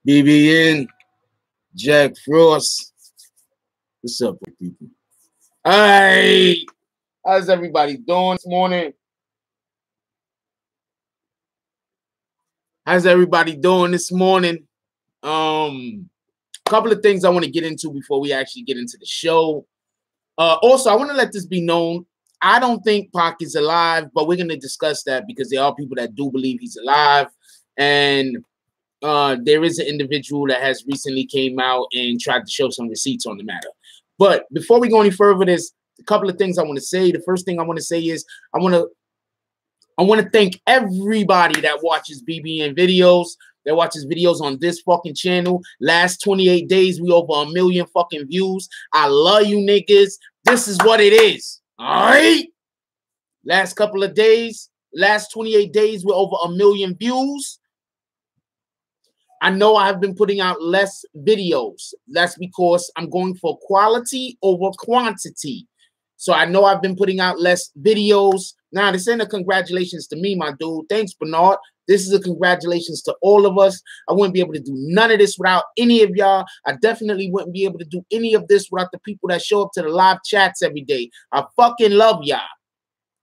BBN, Jack Frost. What's up, people? Hey, how's everybody doing this morning? How's everybody doing this morning? Couple of things I want to get into before we actually get into the show. Also, I want to let this be known. I don't think Pac is alive, but we're going to discuss that because there are people that do believe he's alive. And there is an individual that has recently came out and tried to show some receipts on the matter. But before we go any further, there's a couple of things I want to say. The first thing I want to say is I want to thank everybody that watches BBN videos, that watches videos on this fucking channel. Last 28 days, we over 1 million fucking views. I love you niggas. This is what it is. All right? Last couple of days, last 28 days, we're over 1 million views. I know I have been putting out less videos. That's because I'm going for quality over quantity. So I know I've been putting out less videos. Now, this ain't a congratulations to me, my dude. Thanks, Bernard. This is a congratulations to all of us. I wouldn't be able to do none of this without any of y'all. I definitely wouldn't be able to do any of this without the people that show up to the live chats every day. I fucking love y'all.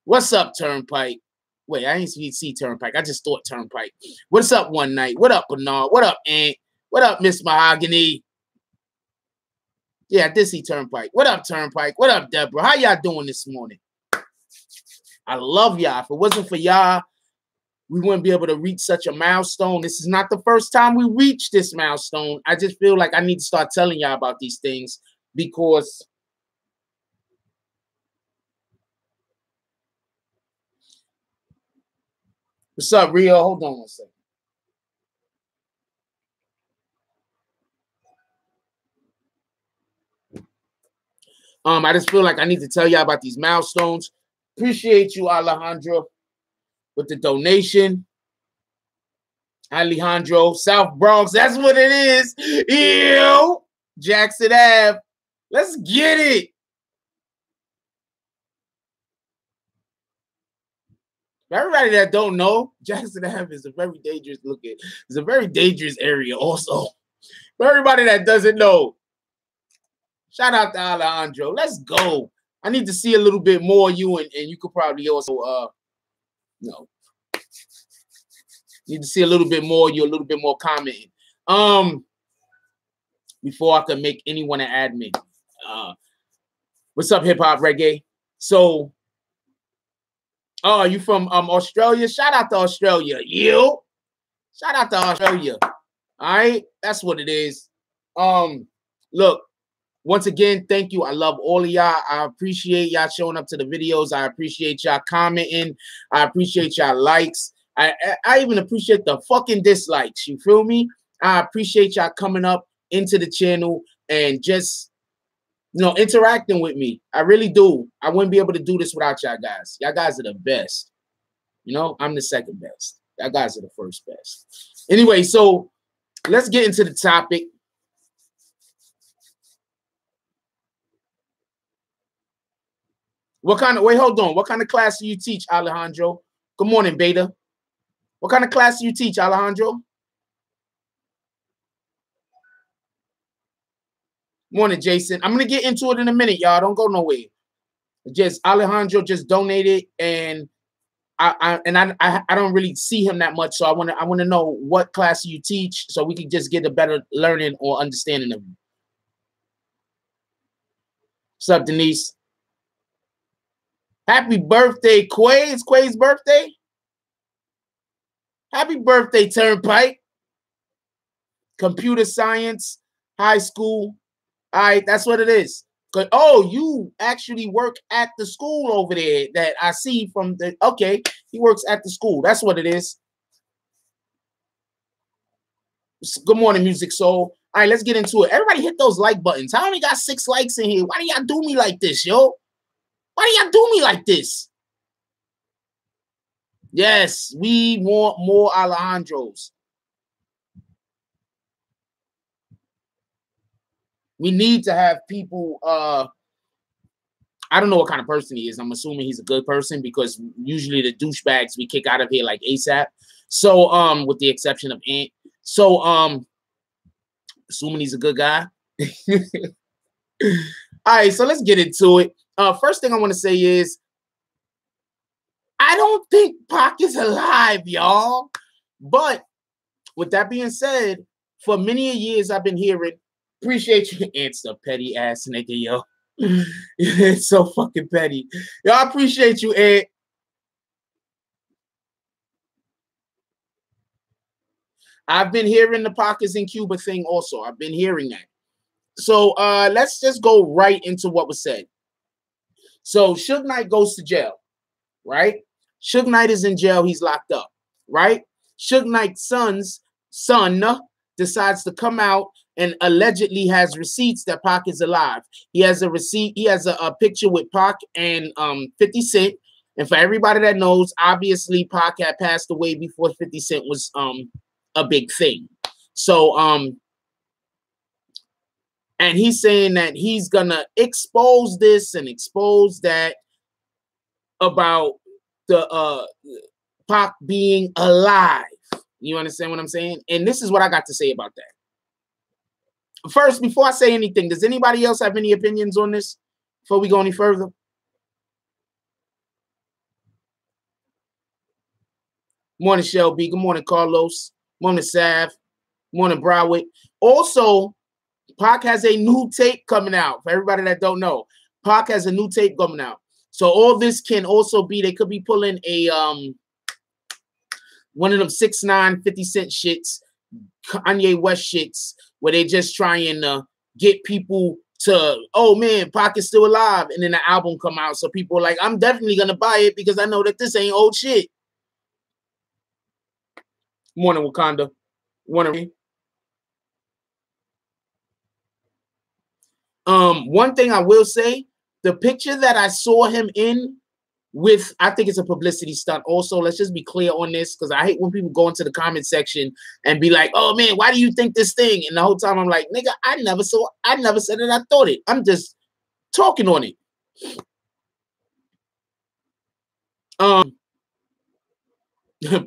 What's up, Turnpike? Wait, I ain't see Turnpike. I just thought Turnpike. What's up, One Night? What up, Bernard? What up, Ant? What up, Miss Mahogany? Yeah, I did see Turnpike. What up, Turnpike? What up, Deborah? How y'all doing this morning? I love y'all. If it wasn't for y'all, we wouldn't be able to reach such a milestone. This is not the first time we reached this milestone. I just feel like I need to start telling y'all about these things because what's up, Rio? Hold on one second. I just feel like I need to tell y'all about these milestones. Appreciate you, Alejandro, with the donation. Alejandro, South Bronx, that's what it is. Ew, Jackson Ave. Let's get it. For everybody that don't know, Jackson Ave is a very dangerous looking. It's a very dangerous area also. For everybody that doesn't know, shout out to Alejandro. Let's go. I need to see a little bit more of you, and you could probably also, need to see a little bit more of you, a little bit more commenting. Before I can make anyone an admin. What's up, hip hop reggae? So, oh, you from Australia? Shout out to Australia. You. Shout out to Australia. All right, that's what it is. Look. Once again, thank you. I love all of y'all. I appreciate y'all showing up to the videos. I appreciate y'all commenting. I appreciate y'all likes. I even appreciate the fucking dislikes. You feel me? I appreciate y'all coming up into the channel and just, interacting with me. I really do. I wouldn't be able to do this without y'all guys. Y'all guys are the best. I'm the second best. Y'all guys are the first best. Anyway, so let's get into the topic. Hold on. What kind of class do you teach, Alejandro? Good morning, Beta. What kind of class do you teach, Alejandro? Morning, Jason. I'm going to get into it in a minute, y'all. Don't go nowhere. Alejandro just donated, and I don't really see him that much, so I want to know what class you teach so we can just get a better learning or understanding of you. What's up, Denise? Happy birthday, Quay. It's Quay's birthday. Happy birthday, Turnpike. Computer science, high school. All right, that's what it is. Oh, you actually work at the school over there that I see from the... Okay, he works at the school. That's what it is. Good morning, Music Soul. All right, let's get into it. Everybody hit those like buttons. I only got 6 likes in here. Why do y'all do me like this, yo? Why do y'all do me like this? Yes, we want more Alejandros. We need to have people, I don't know what kind of person he is. I'm assuming he's a good person because usually the douchebags we kick out of here like ASAP. So, with the exception of Ant. So, assuming he's a good guy. All right, so let's get into it. First thing I want to say is I don't think Pac is alive, y'all. But with that being said, for many years I've been hearing, appreciate your answer, petty ass nigga, yo. It's so fucking petty. Yo, I appreciate you, Ed. I've been hearing the Pac is in Cuba thing also. I've been hearing that. So let's just go right into what was said. So Suge Knight goes to jail, right? Suge Knight is in jail. He's locked up, right? Suge Knight's son decides to come out and allegedly has receipts that Pac is alive. He has a receipt. He has a picture with Pac and 50 Cent. And for everybody that knows, obviously Pac had passed away before 50 Cent was a big thing. So and he's saying that he's gonna expose this and expose that about the Pac being alive. You understand what I'm saying? And this is what I got to say about that. First, before I say anything, does anybody else have any opinions on this before we go any further? Morning, Shelby. Good morning, Carlos. Morning, Sav. Morning, Browick. Also, Pac has a new tape coming out. For everybody that don't know, Pac has a new tape coming out. So all this can also be, they could be pulling a one of them 6ix9ine 50 Cent shits, Kanye West shits, where they just trying to get people to, oh man, Pac is still alive, and then the album come out. So people are like, I'm definitely gonna buy it because I know that this ain't old shit. Morning, Wakanda. Morning. One thing I will say, the picture that I saw him in with, I think it's a publicity stunt. Also, let's just be clear on this, because I hate when people go into the comment section and be like, oh man, why do you think this thing? And the whole time I'm like, nigga, I never said it, I thought it. I'm just talking on it.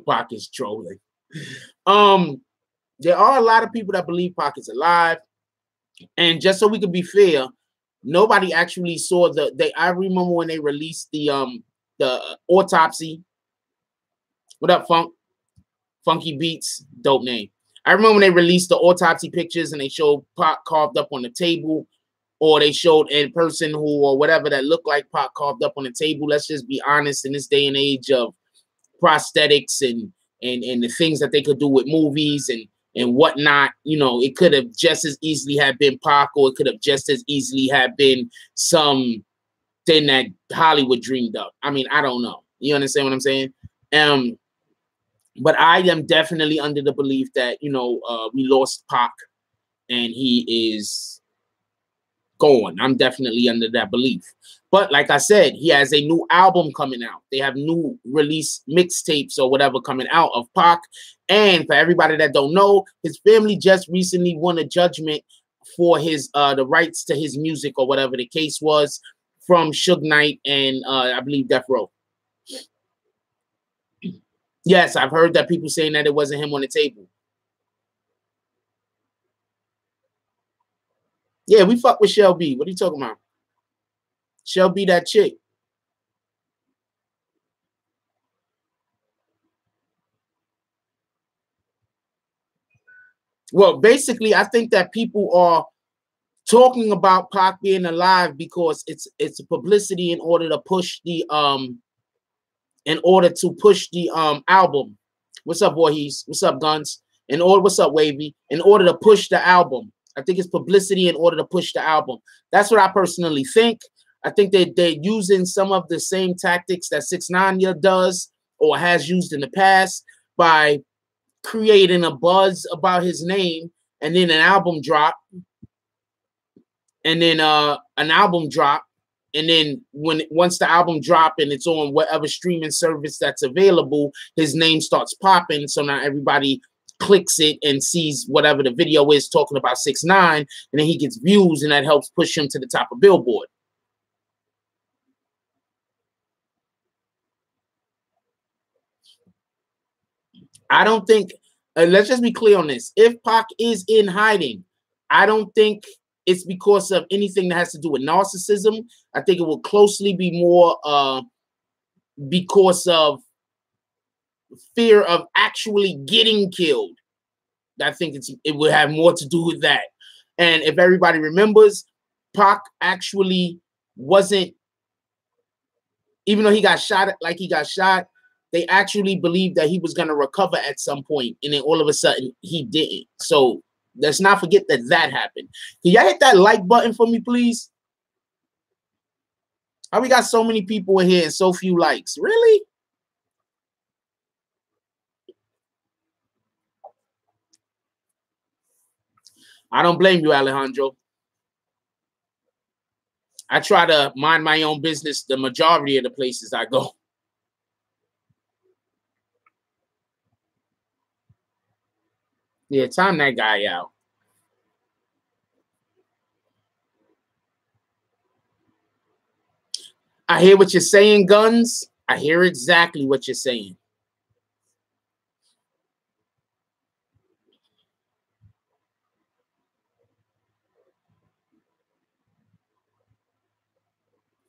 Pac is trolling. There are a lot of people that believe Pac is alive. And just so we could be fair, nobody actually saw I remember when they released the autopsy. What up, Funk? Funky Beats, dope name. I remember when they released the autopsy pictures and they showed Pac carved up on the table, or they showed a person who or whatever that looked like Pac carved up on the table. Let's just be honest, in this day and age of prosthetics and the things that they could do with movies and whatnot, you know, it could have just as easily have been Pac, or it could have just as easily have been something that Hollywood dreamed up. I mean, I don't know. You understand what I'm saying? But I am definitely under the belief that, you know, we lost Pac and he is gone. I'm definitely under that belief. But like I said, he has a new album coming out. They have new release mixtapes or whatever coming out of Pac. And for everybody that don't know, his family just recently won a judgment for his the rights to his music or whatever the case was from Suge Knight and I believe Death Row. Yes, I've heard that people saying that it wasn't him on the table. Yeah, we fuck with Shelby. What are you talking about? Shelby, that chick. Well, basically, I think that people are talking about Pac being alive because it's a publicity in order to push the album. What's up, Voorhees? What's up, Guns? What's up, Wavy? In order to push the album. I think it's publicity in order to push the album. That's what I personally think. I think they're using some of the same tactics that 6ix9ine does or has used in the past by creating a buzz about his name, and then an album drop, and then and then once the album drop and it's on whatever streaming service that's available, his name starts popping. So now everybody clicks it and sees whatever the video is talking about 6ix9ine, and then he gets views, and that helps push him to the top of Billboard. I don't think, let's just be clear on this. If Pac is in hiding, I don't think it's because of anything that has to do with narcissism. I think it will closely be more because of fear of actually getting killed. I think it would have more to do with that. And if everybody remembers, Pac actually wasn't, even though he got shot, they actually believed that he was going to recover at some point, and then all of a sudden he didn't. So let's not forget that that happened. Can y'all hit that like button for me, please? How we got so many people in here and so few likes? Really? I don't blame you, Alejandro. I try to mind my own business the majority of the places I go. Yeah, time that guy out. I hear what you're saying, Guns. I hear exactly what you're saying.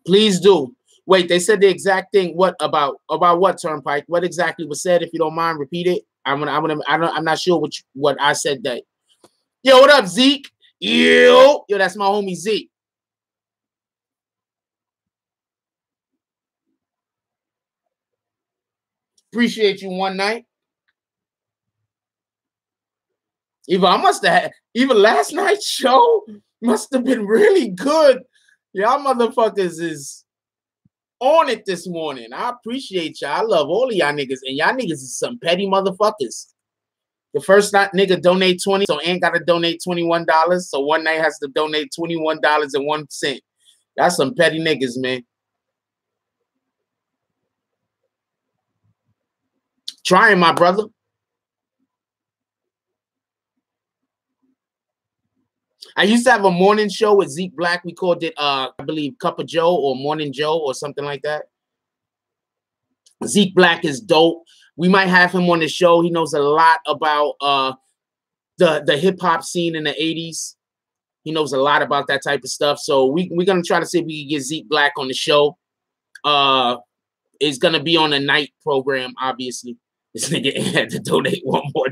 Please do. Wait, they said the exact thing. What about what, Turnpike? What exactly was said? If you don't mind, repeat it. I'm not sure what I said that. Yo, what up, Zeke? Yo, that's my homie Zeke. Appreciate you one night. Even last night's show must have been really good. Y'all motherfuckers is on it this morning. I appreciate y'all. I love all of y'all niggas. And y'all niggas is some petty motherfuckers. The first night nigga donate 20, so ain't got to donate $21. So one night has to donate $21.01. That's some petty niggas, man. Trying, my brother. I used to have a morning show with Zeke Black. We called it, I believe, Cup of Joe or Morning Joe or something like that. Zeke Black is dope. We might have him on the show. He knows a lot about the hip-hop scene in the 80s. He knows a lot about that type of stuff. So we're going to try to see if we can get Zeke Black on the show. It's going to be on a night program, obviously. This nigga had to donate $1 more.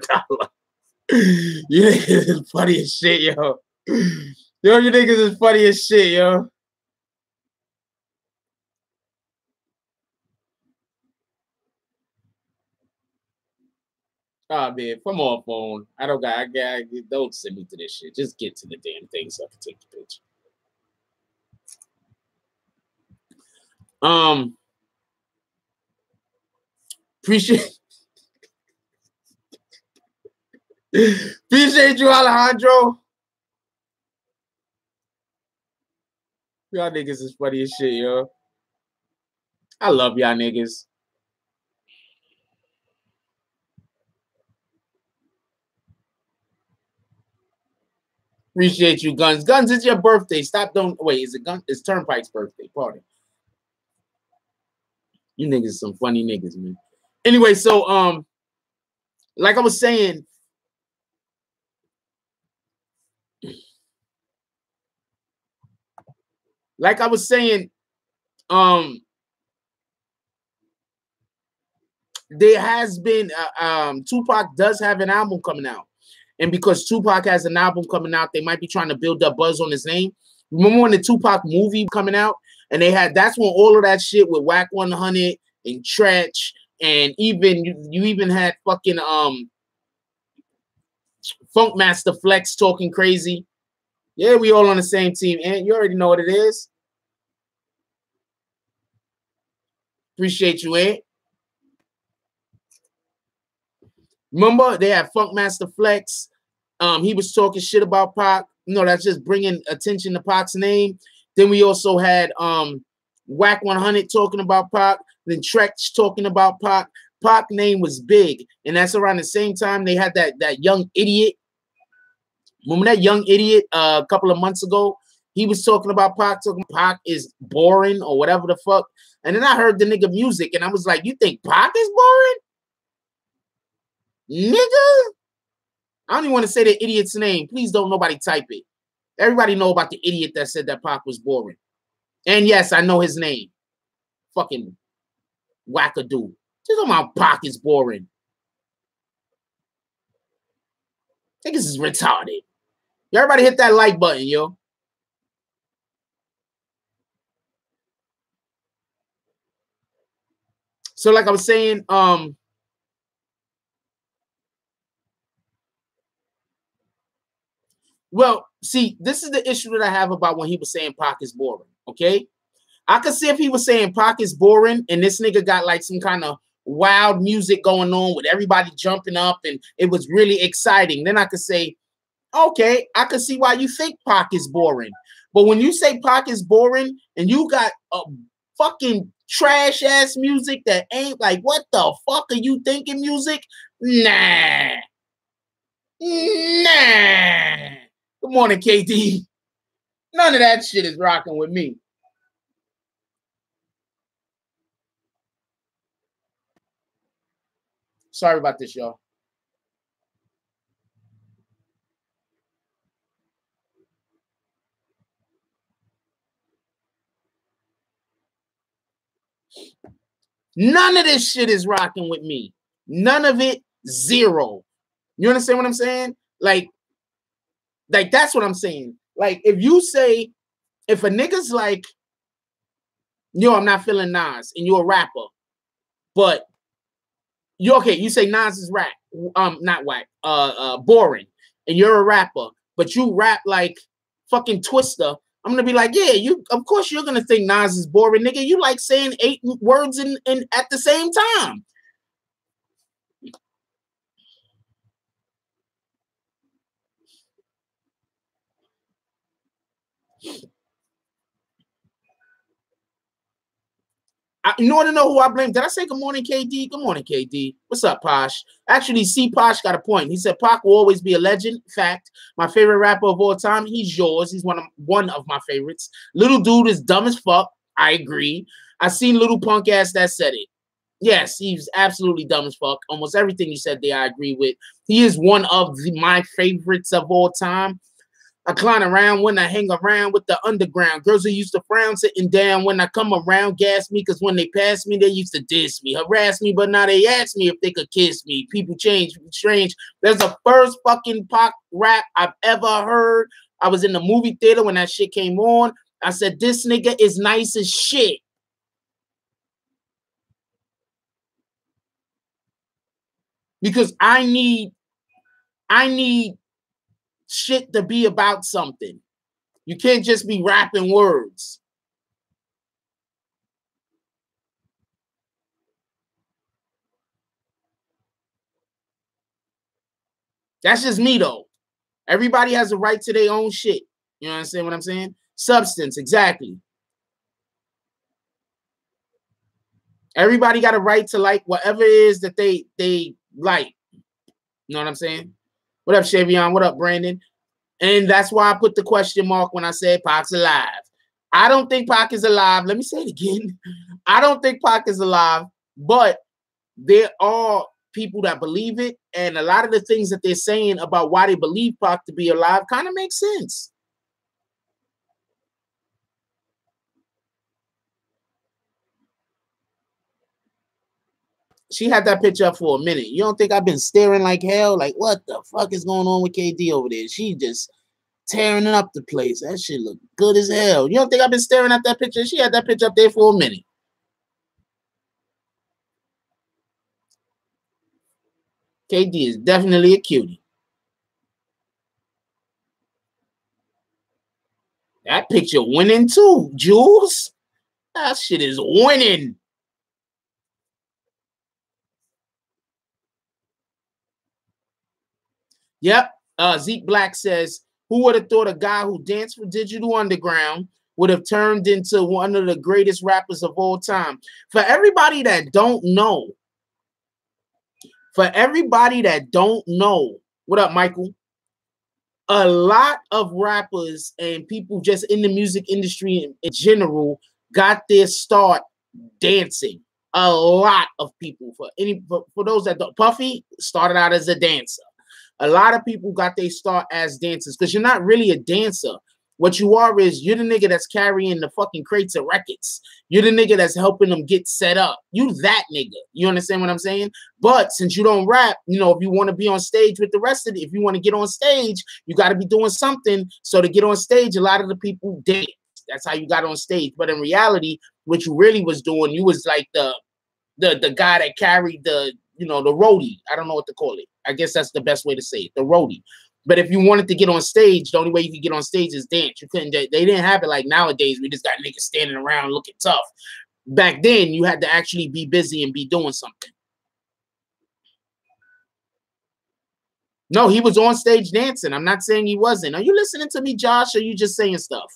You niggas is funny as shit, yo. Yo, you niggas is funny as shit, yo. Oh man, come on, phone. Don't send me to this shit. Just get to the damn thing so I can take the picture. Appreciate you, Alejandro. Y'all niggas is funny as shit, yo. I love y'all niggas. Appreciate you, Guns. Guns, it's your birthday. Wait, is it Guns? It's Turnpike's birthday party. You niggas some funny niggas, man. Anyway, so like I was saying, there has been Tupac does have an album coming out. And because Tupac has an album coming out, they might be trying to build up buzz on his name. Remember when the Tupac movie coming out? And that's when all of that shit with Whack 100 and Tretch, and even you even had fucking Funkmaster Flex talking crazy. Yeah, we all on the same team. And you already know what it is. Appreciate you, Ant. Remember, they had Funkmaster Flex. He was talking shit about Pac. That's just bringing attention to Pac's name. Then we also had Whack 100 talking about Pac. Then Tretch talking about Pac. Pac's name was big. And that's around the same time they had that young idiot. Remember that young idiot a couple of months ago? He was talking about Pac, talking Pac is boring or whatever the fuck. And then I heard the nigga music, and I was like, you think Pac is boring? Nigga? I don't even want to say the idiot's name. Please don't nobody type it. Everybody know about the idiot that said that Pac was boring. And yes, I know his name. Fucking wackadoo. Just talking about Pac is boring. Niggas is retarded. Everybody hit that like button, yo. So like I was saying, well, see, this is the issue that I have about when he was saying Pac is boring, okay? I could see if he was saying Pac is boring and this nigga got like some kind of wild music going on with everybody jumping up and it was really exciting. Then I could say, okay, I could see why you think Pac is boring. But when you say Pac is boring and you got a fucking trash ass music that ain't like, what the fuck are you thinking music? Nah. Good morning, KD. None of that shit is rocking with me. Sorry about this, y'all. None of this shit is rocking with me. None of it, zero. You understand what I'm saying? Like that's what I'm saying. Like, if you say, if a nigga's like, yo, I'm not feeling Nas, and you're a rapper, but you okay, you say Nas is rap, not whack, boring, and you're a rapper, but you rap like fucking Twista, I'm gonna be like, yeah, you, of course you're gonna think Nas is boring, nigga. You like saying 8 words in at the same time. You want to know who I blame? Did I say good morning, KD? Good morning, KD. What's up, Posh? Actually, C. Posh got a point. He said Pac will always be a legend. Fact, my favorite rapper of all time. He's yours. He's one of my favorites. Little dude is dumb as fuck. I agree. I seen little punk ass that said it. Yes, he's absolutely dumb as fuck. Almost everything you said there, I agree with. He is one of my favorites of all time. I clown around when I hang around with the underground. Girls who used to frown sitting down when I come around, gas me, because when they pass me, they used to diss me, harass me, but now they ask me if they could kiss me. People change, strange. There's the first fucking Pac rap I've ever heard. I was in the movie theater when that shit came on. I said, this nigga is nice as shit. Because I need shit to be about something. You can't just be rapping words. That's just me, though. Everybody has a right to their own shit. You understand what I'm saying? Substance, exactly. Everybody got a right to like whatever it is that they like. You know what I'm saying? What up, Chevion? What up, Brandon? And that's why I put the question mark when I said Pac's alive. I don't think Pac is alive. Let me say it again. I don't think Pac is alive, but there are people that believe it, and a lot of the things that they're saying about why they believe Pac to be alive kind of makes sense. She had that picture up for a minute. You don't think I've been staring like hell? Like, what the fuck is going on with KD over there? She just tearing up the place. That shit look good as hell. You don't think I've been staring at that picture? She had that picture up there for a minute. KD is definitely a cutie. That picture winning too, Jules. That shit is winning. Yep. Zeke Black says, who would have thought a guy who danced for Digital Underground would have turned into one of the greatest rappers of all time? For everybody that don't know, what up, Michael? A lot of rappers and people just in the music industry in general got their start dancing. A lot of people. For those that don't, Puffy started out as a dancer. A lot of people got their start as dancers because you're not really a dancer. What you are is you're the nigga that's carrying the fucking crates of records. You're the nigga that's helping them get set up. You that nigga. You understand what I'm saying? But since you don't rap, you know, if you want to be on stage with the rest of it, if you want to get on stage, you got to be doing something. So to get on stage, a lot of the people dance. That's how you got on stage. But in reality, what you really was doing, you was like the guy that carried the, you know, the roadie. I don't know what to call it. I guess that's the best way to say it, the roadie. But if you wanted to get on stage, the only way you could get on stage is dance. You couldn't. They didn't have it like nowadays. We just got niggas standing around looking tough. Back then, you had to actually be busy and be doing something. No, he was on stage dancing. I'm not saying he wasn't. Are you listening to me, Josh, or are you just saying stuff?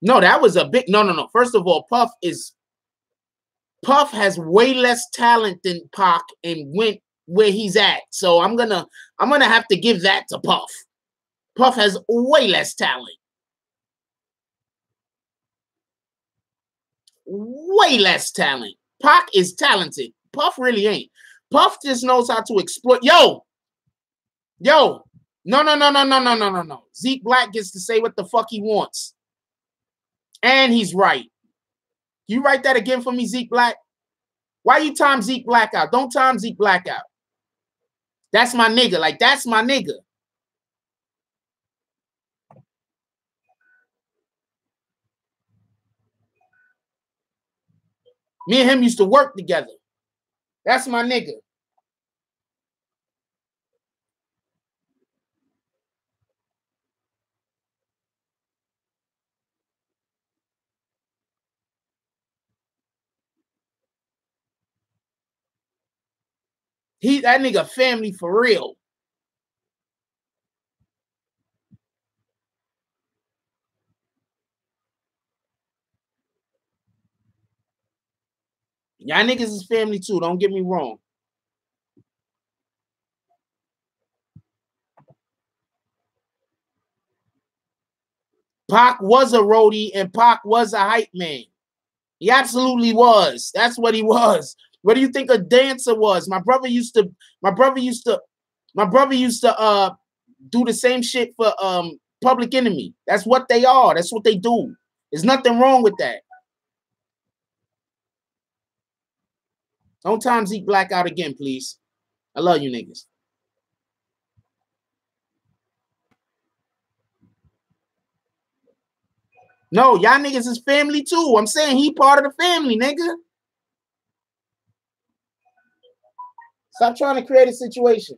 No, that was a big no. First of all, Puff has way less talent than Pac and went where he's at. So I'm gonna have to give that to Puff. Puff has way less talent. Way less talent. Pac is talented. Puff really ain't. Puff just knows how to exploit. Yo. No. Zeke Black gets to say what the fuck he wants. And he's right. You write that again for me, Zeke Black? Why you time Zeke Black out? Don't time Zeke Black out. That's my nigga. Like, that's my nigga. Me and him used to work together. That's my nigga. That nigga family for real. Y'all niggas is family too. Don't get me wrong. Pac was a roadie and Pac was a hype man. He absolutely was. That's what he was. What do you think a dancer was? My brother used to do the same shit for Public Enemy. That's what they are. That's what they do. There's nothing wrong with that. Don't time Zeke Black out again, please. I love you niggas. No, y'all niggas is family too. I'm saying he part of the family, nigga. Stop trying to create a situation.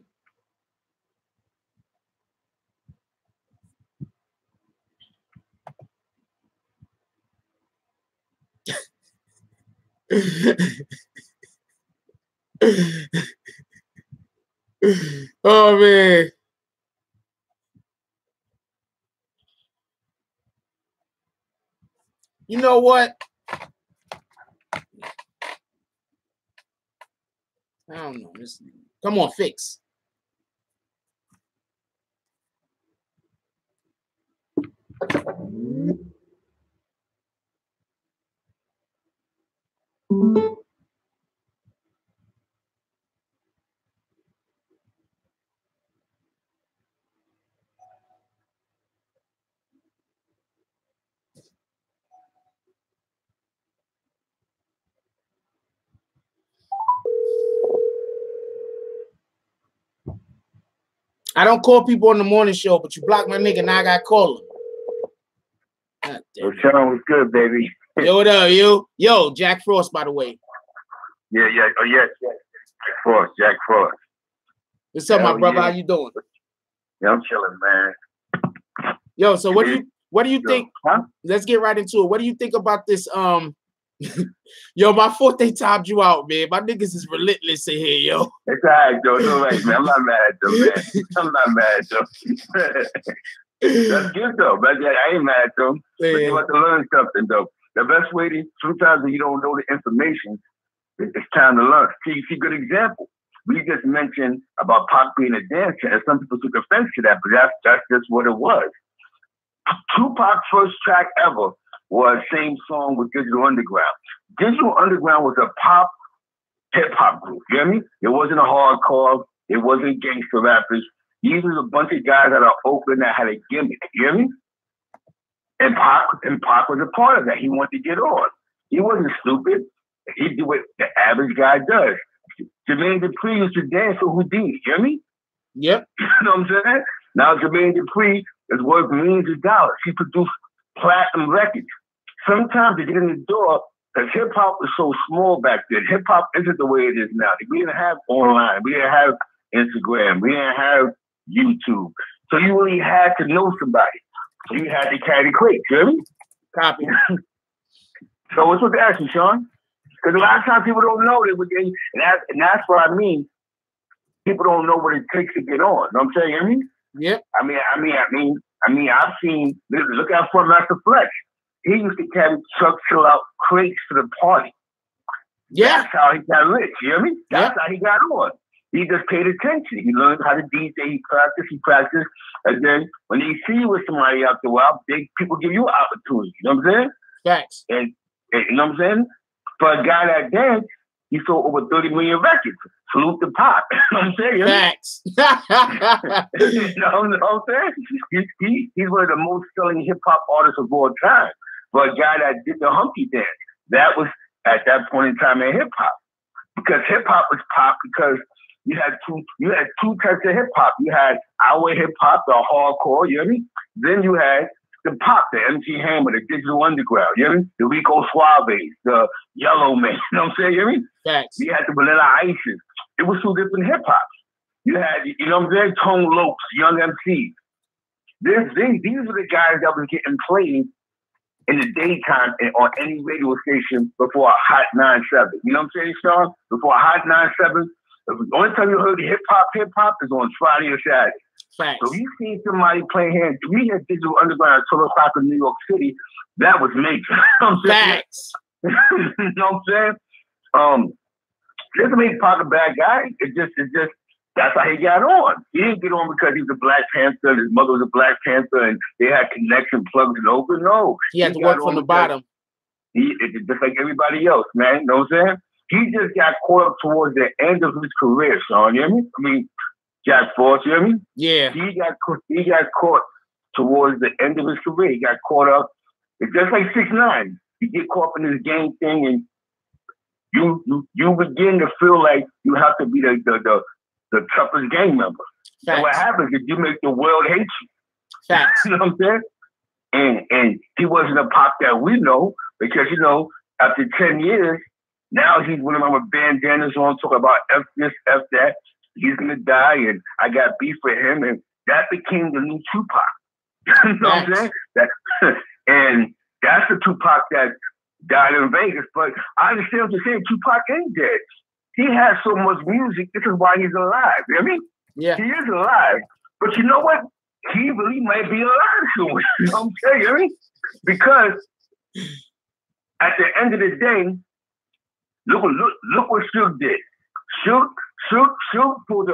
Oh, man. You know what? I don't know. Come on, fix. I don't call people on the morning show, but you blocked my nigga. Now I got to call him. Yo, Sean was good, baby. Yo, what up, you? Yo, Jack Frost, by the way. Yeah. Oh, yes. Jack Frost. What's up, my brother? How you doing? Yeah, I'm chilling, man. Yo, so what do you think? Huh? Let's get right into it. What do you think about this? Yo, my fault they topped you out, man. My niggas is relentless in here, yo. It's all right, though. It's all right, man. I'm not mad at them, man. I'm not mad at them. That's good, though. But I ain't mad at them. Yeah. But you have to learn something, though. The best way to, sometimes when you don't know the information, it's time to learn. See, good example. We just mentioned about Pac being a dancer, and some people took offense to that, but that's just what it was. Tupac's first track ever was same song with Digital Underground. Digital Underground was a pop hip hop group. You hear me? It wasn't a hardcore. It wasn't gangster rappers. These was a bunch of guys out of Oakland that had a gimmick. You hear me? And Pac was a part of that. He wanted to get on. He wasn't stupid. He did what the average guy does. Jermaine Dupri used to dance for Houdini. You hear me? Yep. You know what I'm saying? Now Jermaine Dupri is worth millions of dollars. He produced platinum records. Sometimes to get in the door, because hip hop was so small back then. Hip hop isn't the way it is now. We didn't have online. We didn't have Instagram. We didn't have YouTube. So you really had to know somebody. So you had to carry the crate. You hear me? Copy. So what's with the action, Sean? Because a lot of times people don't know that, and that's what I mean. People don't know what it takes to get on. You know what I'm saying? You hear me? Yep. I mean, I've seen. Look out for Master Flex. He used to carry Chuck Chill Out crates to the party. Yeah. That's how he got rich. You hear me? That's how he got on. He just paid attention. He learned how to DJ. He practiced. And then when he see you with somebody out the wild, people give you opportunity. You know what I'm saying? Facts. And you know what I'm saying? For a guy that danced, he sold over 30 million records. Salute to Pop. You know what I'm saying? Facts. You know what I'm saying? He's one of the most selling hip hop artists of all time. For a guy that did the Humpty dance, that was at that point in time in hip hop. Because hip hop was pop because you had two types of hip hop. You had our hip hop, the hardcore, you hear me? Then you had the pop, the MC Hammer, the Digital Underground, you hear me? The Rico Suaves, the Yellow Man, you know what I'm saying? You hear me? Facts. You had the Vanilla Ices. It was two different hip hops. You had, you know what I'm saying? Tone Lopes, Young MCs. These were the guys that was getting played in the daytime on any radio station before a Hot 97. You know what I'm saying, Sean? Before a Hot 97, the only time you heard hip hop is on Friday or Saturday. Facts. So you see somebody playing here. We had Digital Underground at 12 o'clock in New York City. That was major. You know what I'm saying? Facts. You know what I'm saying? Doesn't make Pac a bad guy. It's just that's how he got on. He didn't get on because he was a Black Panther, his mother was a Black Panther, and they had connection plugs and open. No. He had to work from the bottom. Just like everybody else, man. You know what I'm saying? He just got caught up towards the end of his career, Sean. You hear me? I mean, Jack Frost, you hear me? Yeah. He got caught towards the end of his career. He got caught up. It's just like 6ix9ine. You get caught up in this gang thing, and you begin to feel like you have to be the toughest gang member. So what happens is you make the world hate you. Facts. You know what I'm saying? And he wasn't a Pac that we know because, you know, after 10 years, now he's running around with bandanas on, talking about F this, F that. He's going to die, and I got beef with him. And that became the new Tupac. You know what I'm saying? And that's the Tupac that died in Vegas. But I understand what you're saying. Tupac ain't dead. He has so much music. This is why he's alive. You know what I mean? Yeah. He is alive. But you know what? He really might be alive soon. You know what I'm saying? You know what I mean? Because at the end of the day, look what Suge did. Suge pulled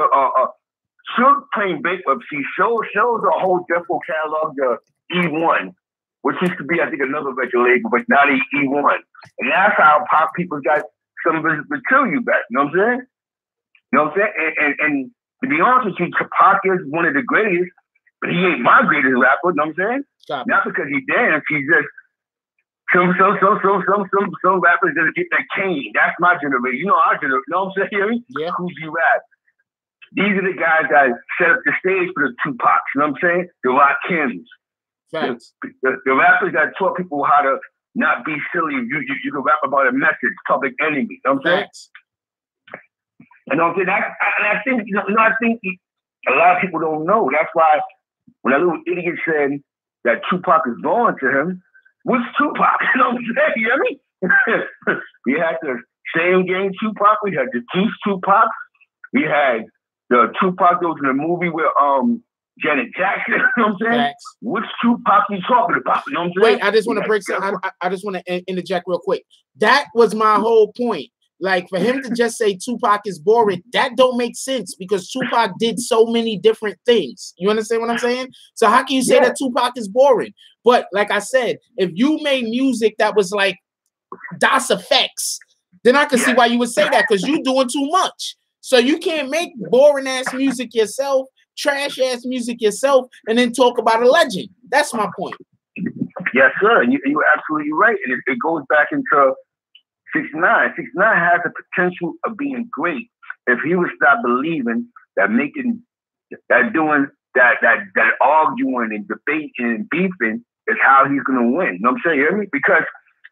Suge playing bankruptcy shows a whole Defo catalog, the E1, which used to be, I think, another record label, but now they E1. And that's how Pop people got some of his material back. You know what I'm saying? You know what I'm saying? And to be honest with you, Pac is one of the greatest, but he ain't my greatest rapper. You know what I'm saying? Stop. Not because he danced, he's just some rappers that get that cane. That's my generation. You know our generation. You know what I'm saying? Yeah. Coogee Rap. These are the guys that set up the stage for the Tupacs. You know what I'm saying? The Rakims. The rappers that taught people how to not be silly. You can rap about a message, Public Enemy. You know what I'm saying? You know what I'm saying? I think a lot of people don't know. That's why when that little idiot said that Tupac is going to him, what's Tupac? You know what I'm saying? You know what I mean? We had the Same Gang Tupac. We had the Juice Tupac. We had the Tupac that was in the movie with Janet Jackson. You know what I'm saying? Facts. Which Tupac you talking about? You know what I'm saying? Wait, I just want to break some. I just want to interject real quick. That was my whole point. Like for him to just say Tupac is boring, that don't make sense because Tupac did so many different things. You understand what I'm saying? So how can you say that Tupac is boring? But like I said, if you made music that was like Das Effects, then I can see why you would say that because you're doing too much. So you can't make boring ass music yourself, trash ass music yourself, and then talk about a legend. That's my point. Yes, sir. And you're absolutely right. And it goes back into 6ix9ine. 6ix9ine has the potential of being great if he would stop believing that doing that arguing and debating and beefing is how he's gonna win. You know what I'm saying? You hear me? Because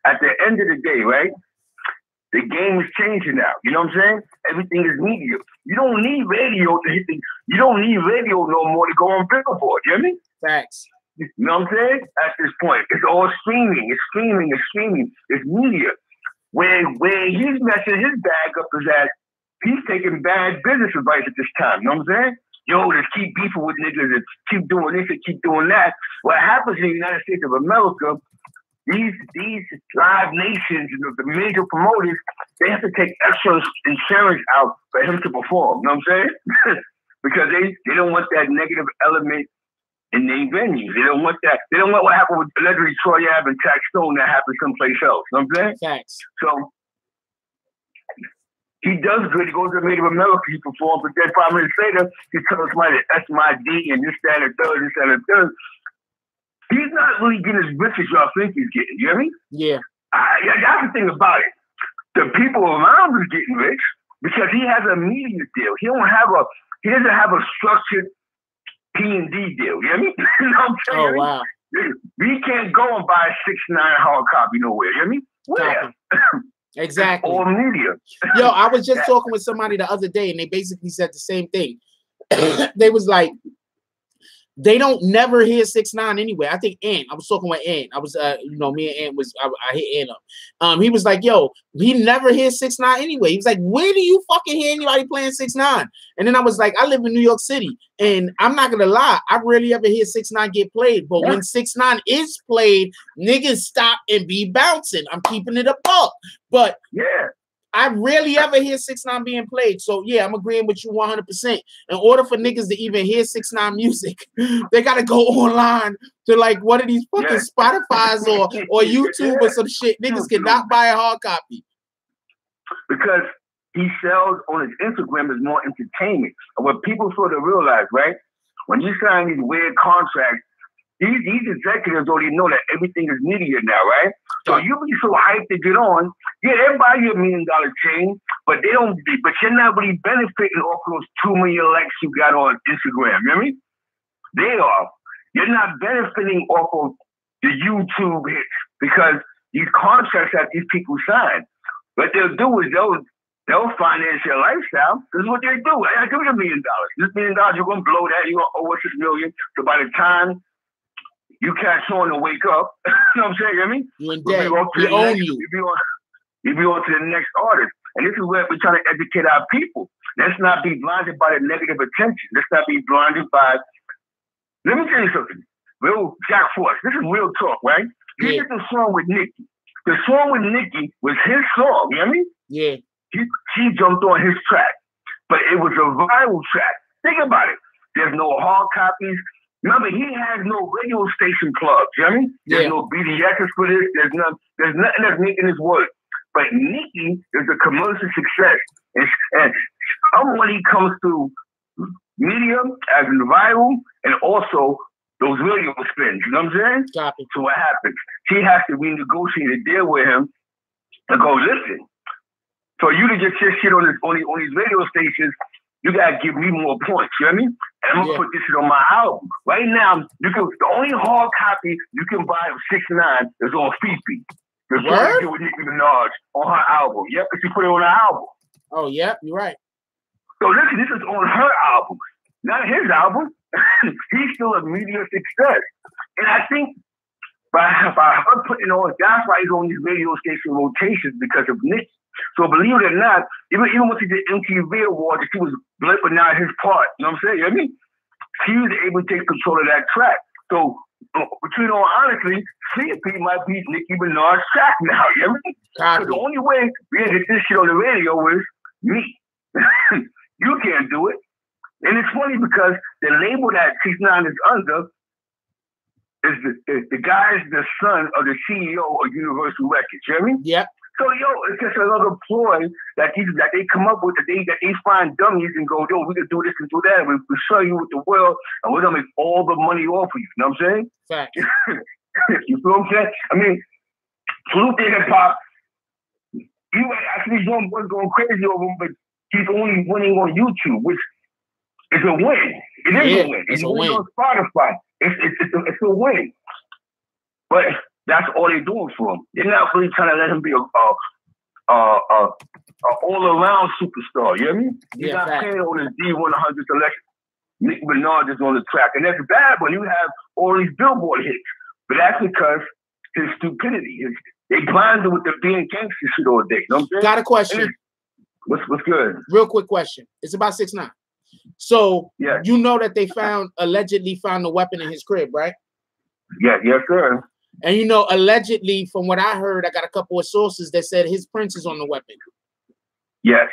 at the end of the day, right? The game is changing now. You know what I'm saying? Everything is media. You don't need radio to hit you don't need radio no more to go on Billboard. You hear me? Facts. You know what I'm saying? At this point, it's all streaming. It's streaming. It's streaming. It's media. Where he's messing his bag up is that he's taking bad business advice at this time. You know what I'm saying? Yo, just keep beefing with niggas and keep doing this and keep doing that. What happens in the United States of America, these live nations, you know, the major promoters, they have to take extra insurance out for him to perform. You know what I'm saying? Because they don't want that negative element in their venues. They don't want that. They don't want what happened with allegedly Troy Ave and Tax Stone that happened someplace else. You know what I'm saying? Thanks. So he does good. He goes to Native America, he performs, but then 5 minutes later, he tells somebody that SMID and this, that, and the third, this, that, and the third. He's not really getting as rich as y'all think he's getting. You hear me? Yeah. That's the thing about it. The people around him is getting rich because he has a media deal. He doesn't have a structured P&D deal. You hear me? You know what I'm saying? Oh, wow. We can't go and buy a 6ix9ine hard copy nowhere. You hear me? Where? Exactly. All media. Yo, I was just talking with somebody the other day, and they basically said the same thing. They was like, they don't never hear 6ix9ine anyway. I think Ant. I was talking with Ant. I was, me and Ant was. I hit Ant up. He was like, "Yo, he never hears 6ix9ine anyway." He was like, "Where do you fucking hear anybody playing 6ix9ine?" And then I was like, "I live in New York City, and I'm not gonna lie, I rarely ever hear 6ix9ine get played. But when 6ix9ine is played, niggas stop and be bouncing. I'm keeping it above. But I rarely ever hear 6ix9ine being played. So yeah, I'm agreeing with you 100%. In order for niggas to even hear 6ix9ine music, they gotta go online to like one of these fucking Spotify's or YouTube or some shit. Niggas cannot buy a hard copy. Because he sells on his Instagram as more entertainment. And what people sort of realize, right? When you sign these weird contracts, these executives already know that everything is media now, right? So you be so hyped to get on. Yeah, they buy you $1 million chain, but they don't. But you're not really benefiting off those 2 million likes you got on Instagram. You know what I mean? They are. You're not benefiting off of the YouTube hits because these contracts that these people sign. What they'll do is they'll finance your lifestyle. This is what they do. I give you $1 million. This $1 million, you're gonna blow that. You're gonna owe us $6 million. So by the time you catch on and wake up, you know what I'm saying? You know what I mean? You're in debt. We own you. You be on to the next artist. And this is where we're trying to educate our people. Let's not be blinded by the negative attention. Let's not be blinded by. Let me tell you something. Real Jack Force. This is real talk, right? He did the song with Nicki. The song with Nicki was his song. You know what I mean? Yeah. She jumped on his track. But it was a viral track. Think about it. There's no hard copies. Remember, he has no radio station plugs. You know what I mean? There's no BDSs for this. There's nothing that's making this work. But Nicki is a commercial success. And when he comes to media as in viral and also those radio spins, you know what I'm saying? Copy. So what happens? She has to renegotiate a deal with him and go, listen, for you to just shit on these radio stations, you gotta give me more points, you know what I mean? And I'm gonna put this shit on my album. Right now, the only hard copy you can buy of 6ix9ine is on Fifi. The song she did with Nicki Minaj on her album. Yep, she put it on her album. Oh, yeah, you're right. So listen, this is on her album, not his album. He's still a media success. And I think by her putting on, that's why he's on these radio station rotations because of Nicki. So believe it or not, even when she did MTV Awards, she was blipping out his part. You know what I'm saying? You know what I mean? She was able to take control of that track. So But honestly, CFP might be Nicki Minaj's track now. You know what I mean? Because the only way we can get this shit on the radio is me. You can't do it. And it's funny because the label that 6ix9ine is under is the guy's the son of the CEO of Universal Records. You know what I mean? Yeah. So it's just another ploy that they come up with that they find dummies and go, yo, we can do this and do that. We'll show you with the world and we're gonna make all the money off of you. You know what I'm saying? Fact. You feel what I'm saying? I mean, Salute to Hip Hop. Actually, young boys going crazy over him, but he's only winning on YouTube, which is a win. It is a win. It's a win. On Spotify. It's a win. But that's all they're doing for him. They're not really trying to let him be a all-around superstar. You know what I mean? He's not playing on his D100 selection. Nicki Minaj is on the track. And that's bad when you have all these Billboard hits. But that's because his stupidity. They blinded with the being gangster shit all day. You know what I'm saying? Got a question. What's good? Real quick question. It's about 6ix9ine. So you know that they allegedly found the weapon in his crib, right? Yeah, yes, sir. And you know, allegedly, from what I heard, I got a couple of sources that said his prints is on the weapon. Yes.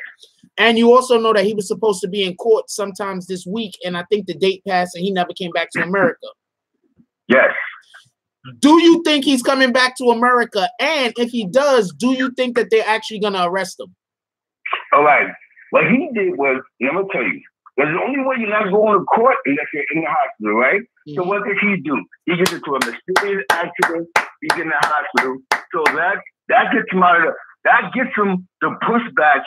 And you also know that he was supposed to be in court sometimes this week, and I think the date passed and he never came back to America. Yes. Do you think he's coming back to America? And if he does, do you think that they're actually going to arrest him? All right. What he did was, I'm going to tell you, there's the only way you're not going to court unless you're in the hospital, right? Mm-hmm. So what did he do? He gets into a mysterious accident. He's in the hospital. So that gets him out of that gets him the pushback.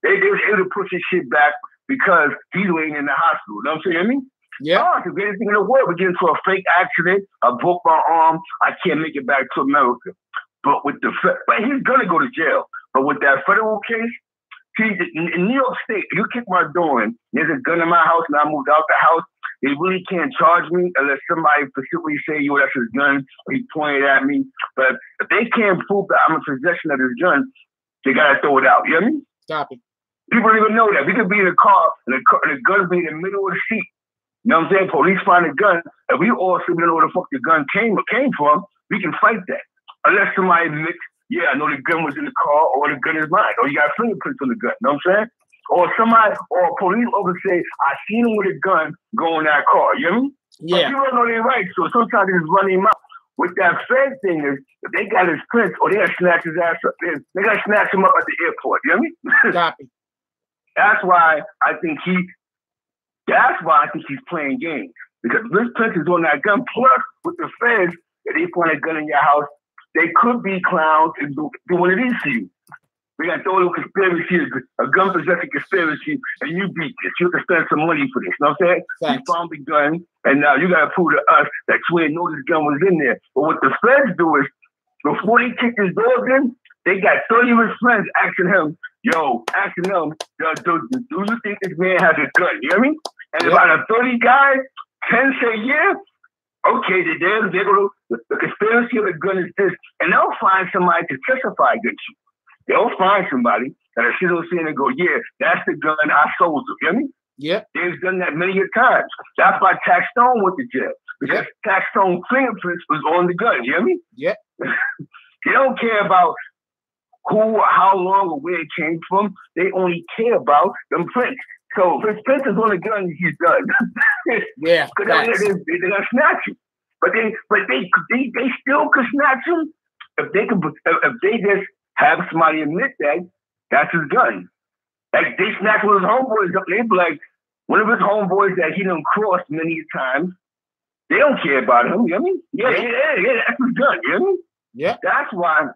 They were able to push his shit back because he's laying in the hospital. You know what I'm saying? I mean? Yeah. Oh, the greatest thing in the world. We get into a fake accident. I broke my arm. I can't make it back to America. But but he's gonna go to jail. But with that federal case, see, in New York State, you kick my door in, there's a gun in my house, and I moved out the house. They really can't charge me unless somebody specifically say, yo, that's his gun, or he pointed at me. But if they can't prove that I'm in possession of his gun, they gotta throw it out. You know what I mean? Copy. People don't even know that. We could be in a car, and the gun be in the middle of the seat. You know what I'm saying? Police find a gun, and we all say we don't know where the fuck the gun came from. We can fight that. Unless somebody admits, yeah, I know the gun was in the car, or the gun is mine, or you got fingerprints on the gun. You know what I'm saying? Or a police officer say, I seen him with a gun go in that car. You know what I mean? Yeah. But you don't know they're right, so sometimes they just run him out. With that Fed thing is, if they got his prints, or they gotta snatch his ass up, they gotta snatch him up at the airport. You know what I mean? Copy. That's why I think he's playing games. Because this Prince is on that gun, plus with the feds, if they point a gun in your house, they could be clowns and do one of these to you. We got to throw a little conspiracy, a gun possession conspiracy, and you beat this. You have to spend some money for this. You know what I'm saying? Thanks. You found the gun, and now you got to prove to us that you didn't know this gun was in there. But what the feds do is, before they kick his doors in, they got 30 of his friends asking them, do you think this man has a gun? You know what I mean? And about a 30 guys, 10 say yeah. Okay, they're going to, the conspiracy of the gun is this, and they'll find somebody to testify against you. They'll find somebody that'll sit on scene and go, yeah, that's the gun I sold you. You know what I mean? Yeah. They've done that many times. That's why Tax Stone went to jail. Because Tax Stone fingerprints was on the gun. You know what I mean? Yeah. They don't care about who or how long or where it came from. They only care about them prints. So if his prints is on the gun, he's done. Yeah. Because they're gonna snatch him. But they still could snatch him if they just have somebody admit that that's his gun. Like they snatch one of his homeboys up, they be like, one of his homeboys that he done crossed many times, they don't care about him, you know what I mean? Yeah, that's his gun, you know what I mean? Yeah. That's why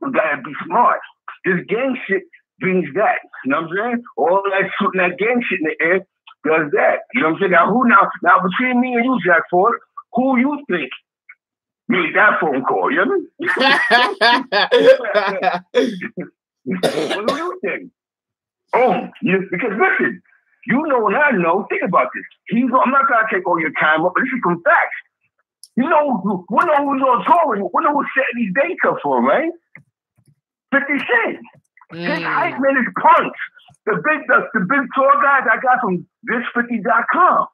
we gotta be smart. This gang shit brings that, you know what I'm saying? All that shooting that gang shit in the air does that. You know what I'm saying? Now between me and you, Jack Ford, who you think made that phone call? You know what I mean? What do you think? Because listen, you know and I know, think about this. I'm not trying to take all your time up, but this is some facts. You know, we know who's on tour, we know who's setting these dates up for, right? 50 Cent. His hype man is Punch. The big tour guys I got from this50.com.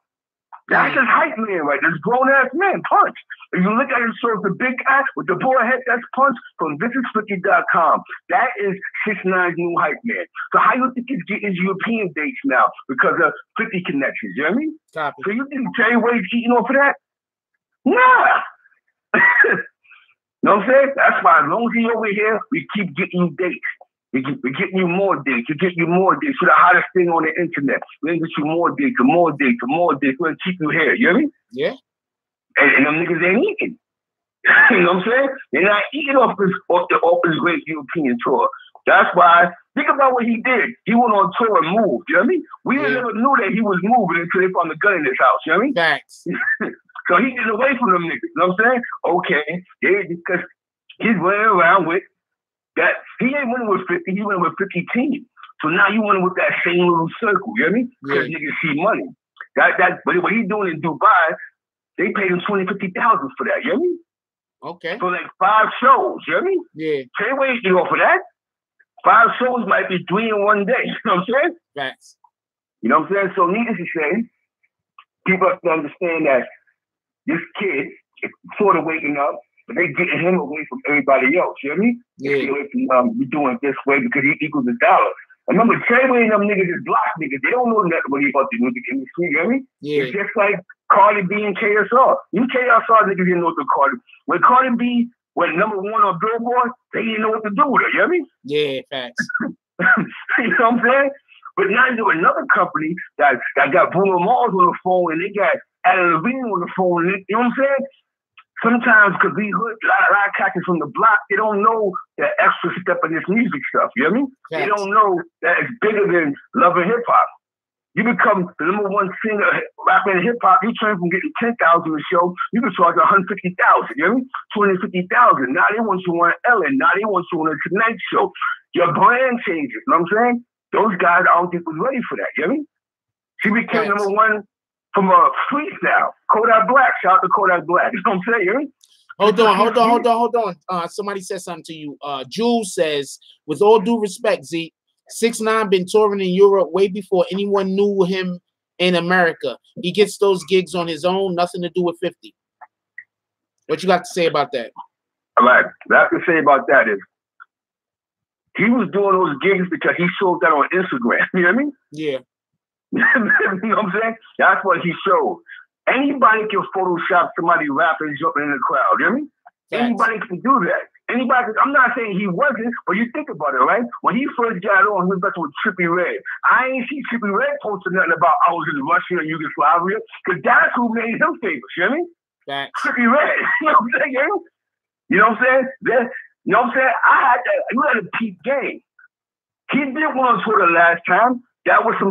That's his hype man, right? This grown ass man, Punch. If you look at it, so the big guy with the boy head, that's Punch from visitsflicky.com. That is 6ix9ine's new hype man. So how you think he's getting his European dates now because of 50 connections? You know what I mean? Copy. So you think Tr3yway's eating off of that? Nah. You know what I'm saying? That's why as long as he's over here, we keep getting you dates. We're getting you more dates. We're getting you more dates. You're the hottest thing on the internet. We're going to get you more dates, and more dates, and more dates. We're going to keep you here. You know what I mean? Yeah. And them niggas ain't eating. You know what I'm saying? They're not eating off his great European tour. That's why, think about what he did. He went on tour and moved. You know what I mean? We never knew that he was moving until they found the gun in his house. You know what I mean? Facts. So he get away from them niggas. You know what I'm saying? Okay. Yeah, because he's running around with that. He ain't winning with 50. He winning with 50 teams. So now you winning with that same little circle. You know what I mean? Because niggas see money. But what he doing in Dubai, they paid him $20,000, $50,000 for that. You know what I mean? Okay. For like 5 shows. You know what I mean? Yeah. Tr3yway get off of that. 5 shows might be 3 in one day. You know what I'm saying? Facts. You know what I'm saying? So needless to say, people have to understand that this kid is sort of waking up, but they getting him away from everybody else. You know what I mean? Yeah. They away from we doing it this way because he equals $1. Remember, Tr3yway and them niggas is block niggas. They don't know nothing about the music industry. You know what I mean? Yeah. It's just like Cardi B and KSR. You KSR niggas didn't know what to Cardi. When Cardi B went #1 on Billboard, they didn't know what to do with her. You know what I mean? Yeah, facts. You know what I'm saying? But now you have another company that got Bruno Mars on the phone and they got Adam Levine on the phone. You know what I'm saying? Sometimes, because we heard a lot of cats from the block, they don't know the extra step in this music stuff. You know what I mean? Yes. They don't know that it's bigger than love and hip-hop. You become the #1 singer, rapping hip-hop, you turn from getting 10,000 a show, you can charge 150,000, you know what I mean? 250,000. Now they want you on Ellen. Now they want you on a Tonight Show. Your brand changes, you know what I'm saying? Those guys, I don't think was ready for that, you know what I mean? She became #1 from a freestyle. Kodak Black, shout out to Kodak Black. You know what I'm saying? You know? Hold on. Somebody said something to you. Jules says, with all due respect, Z, 6ix9ine been touring in Europe way before anyone knew him in America. He gets those gigs on his own, nothing to do with 50. What you got to say about that? All right. What I have to say about that is he was doing those gigs because he showed that on Instagram. You know what I mean? Yeah. You know what I'm saying? That's what he showed. Anybody can Photoshop somebody rapping jumping in the crowd. You know what I mean? Yes. Anybody can do that. Anybody can, I'm not saying he wasn't, but you think about it, right? When he first got on, he was messing with Tr3yway. I ain't see Tr3yway posting nothing about I was in Russia or Yugoslavia, because that's who made him famous. You know what I mean? Yes. Tr3yway. You know what I'm saying? You know what I'm saying? You know what I'm saying? You had a peak game. He did one tour the last time. That was a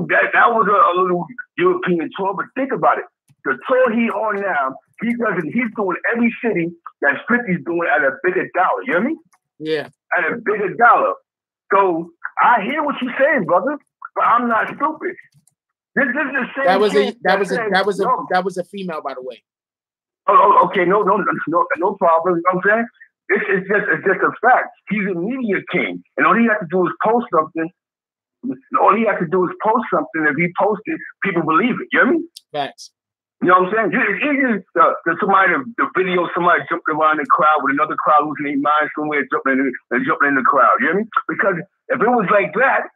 little European tour, but think about it. The tour he on now, he's doing every city that 50's doing at a bigger dollar. You hear me? Yeah. At a bigger dollar. So I hear what you're saying, brother, but I'm not stupid. This is the same. That was a female, by the way. Oh, okay, no problem. You know what I'm saying? It's just a fact. He's a media king, and all he has to do is post something. If he posts it, people believe it. You hear me? Facts. You know what I'm saying? It's easy the video, somebody jumping around the crowd with another crowd losing their mind somewhere, jumping in the crowd. You hear me? Because if it was like that,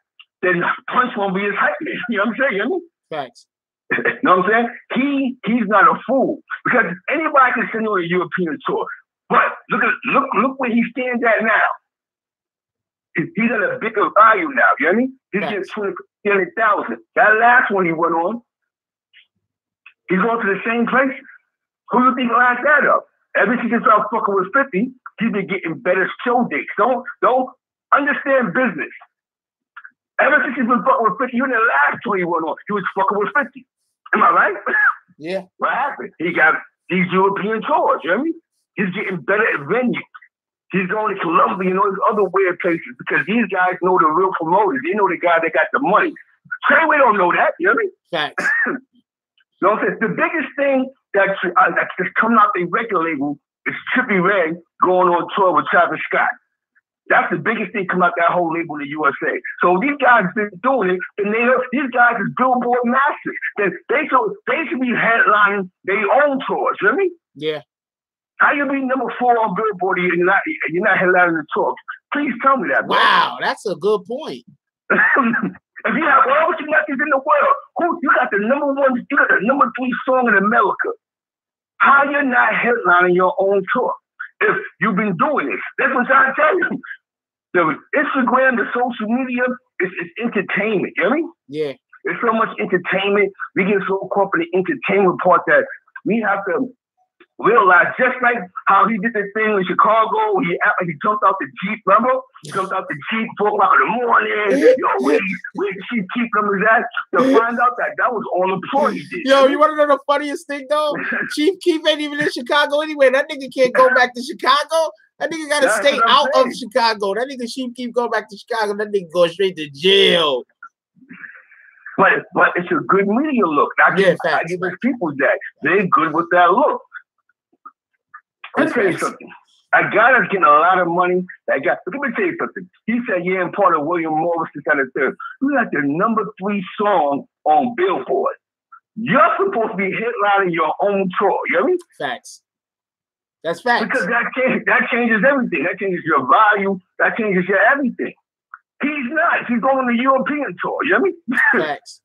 then Punch won't be his hype man. You know what I'm saying? You hear me? Facts. You know what I'm saying? He's not a fool, because anybody can send you on a European tour. But look where he stands at now. He's at a bigger value now. You know what I mean? He's getting 200,000. That last one he went on, he's going to the same place. Who do you think lined that up? Ever since he started fucking with 50, he's been getting better show dates. Don't understand business. Ever since he's been fucking with 50, even the last tour he went on, he was fucking with 50. Am I right? Yeah. What happened? He got these European tours. You know what I mean? He's getting better at venues. He's going to Colombia and all these other weird places because these guys know the real promoters. They know the guy that got the money. Tr3yway don't know that. You know what I mean? Facts. You know what I'm saying? The biggest thing that's coming out the record label is Tr3yway going on tour with Travis Scott. That's the biggest thing come out that whole label in the USA. So these guys been doing it, and these guys is Billboard masters. They should be headlining their own tours. You know what I mean? Yeah. How you be number 4 on Billboard and you're not headlining the tour? Please tell me that, bro. Wow, that's a good point. If you have all the connections in the world, you got the number 3 song in America. How you not headlining your own tour? If you've been doing this, that's what I'm trying to tell you. The Instagram, the social media, it's entertainment. You know what I mean? Yeah. It's so much entertainment. We get so caught in the entertainment part that we have to realize, just like how he did this thing in Chicago, he jumped out the Jeep, remember? He jumped out the Jeep 4 o'clock in the morning. Yo, where the Chief Keef number is at? To find out that was all the pro he did. Yo, you want to know the funniest thing though? Chief Keef ain't even in Chicago anyway. That nigga can't go back to Chicago. That nigga got to stay out of Chicago. That nigga Chief Keef go back to Chicago. That nigga go straight to jail. But it's a good media look. I give those people that. They're good with that look. Let me tell you something. A guy that's getting a lot of money, let me tell you something. He said, yeah, I'm part of William Morris, this kind of thing. You got the number 3 song on Billboard. You're supposed to be headlining your own tour. You know what I mean? Facts. That's facts. Because that changes everything. That changes your value. That changes your everything. He's not. He's going on the European tour. You know what I mean? Facts.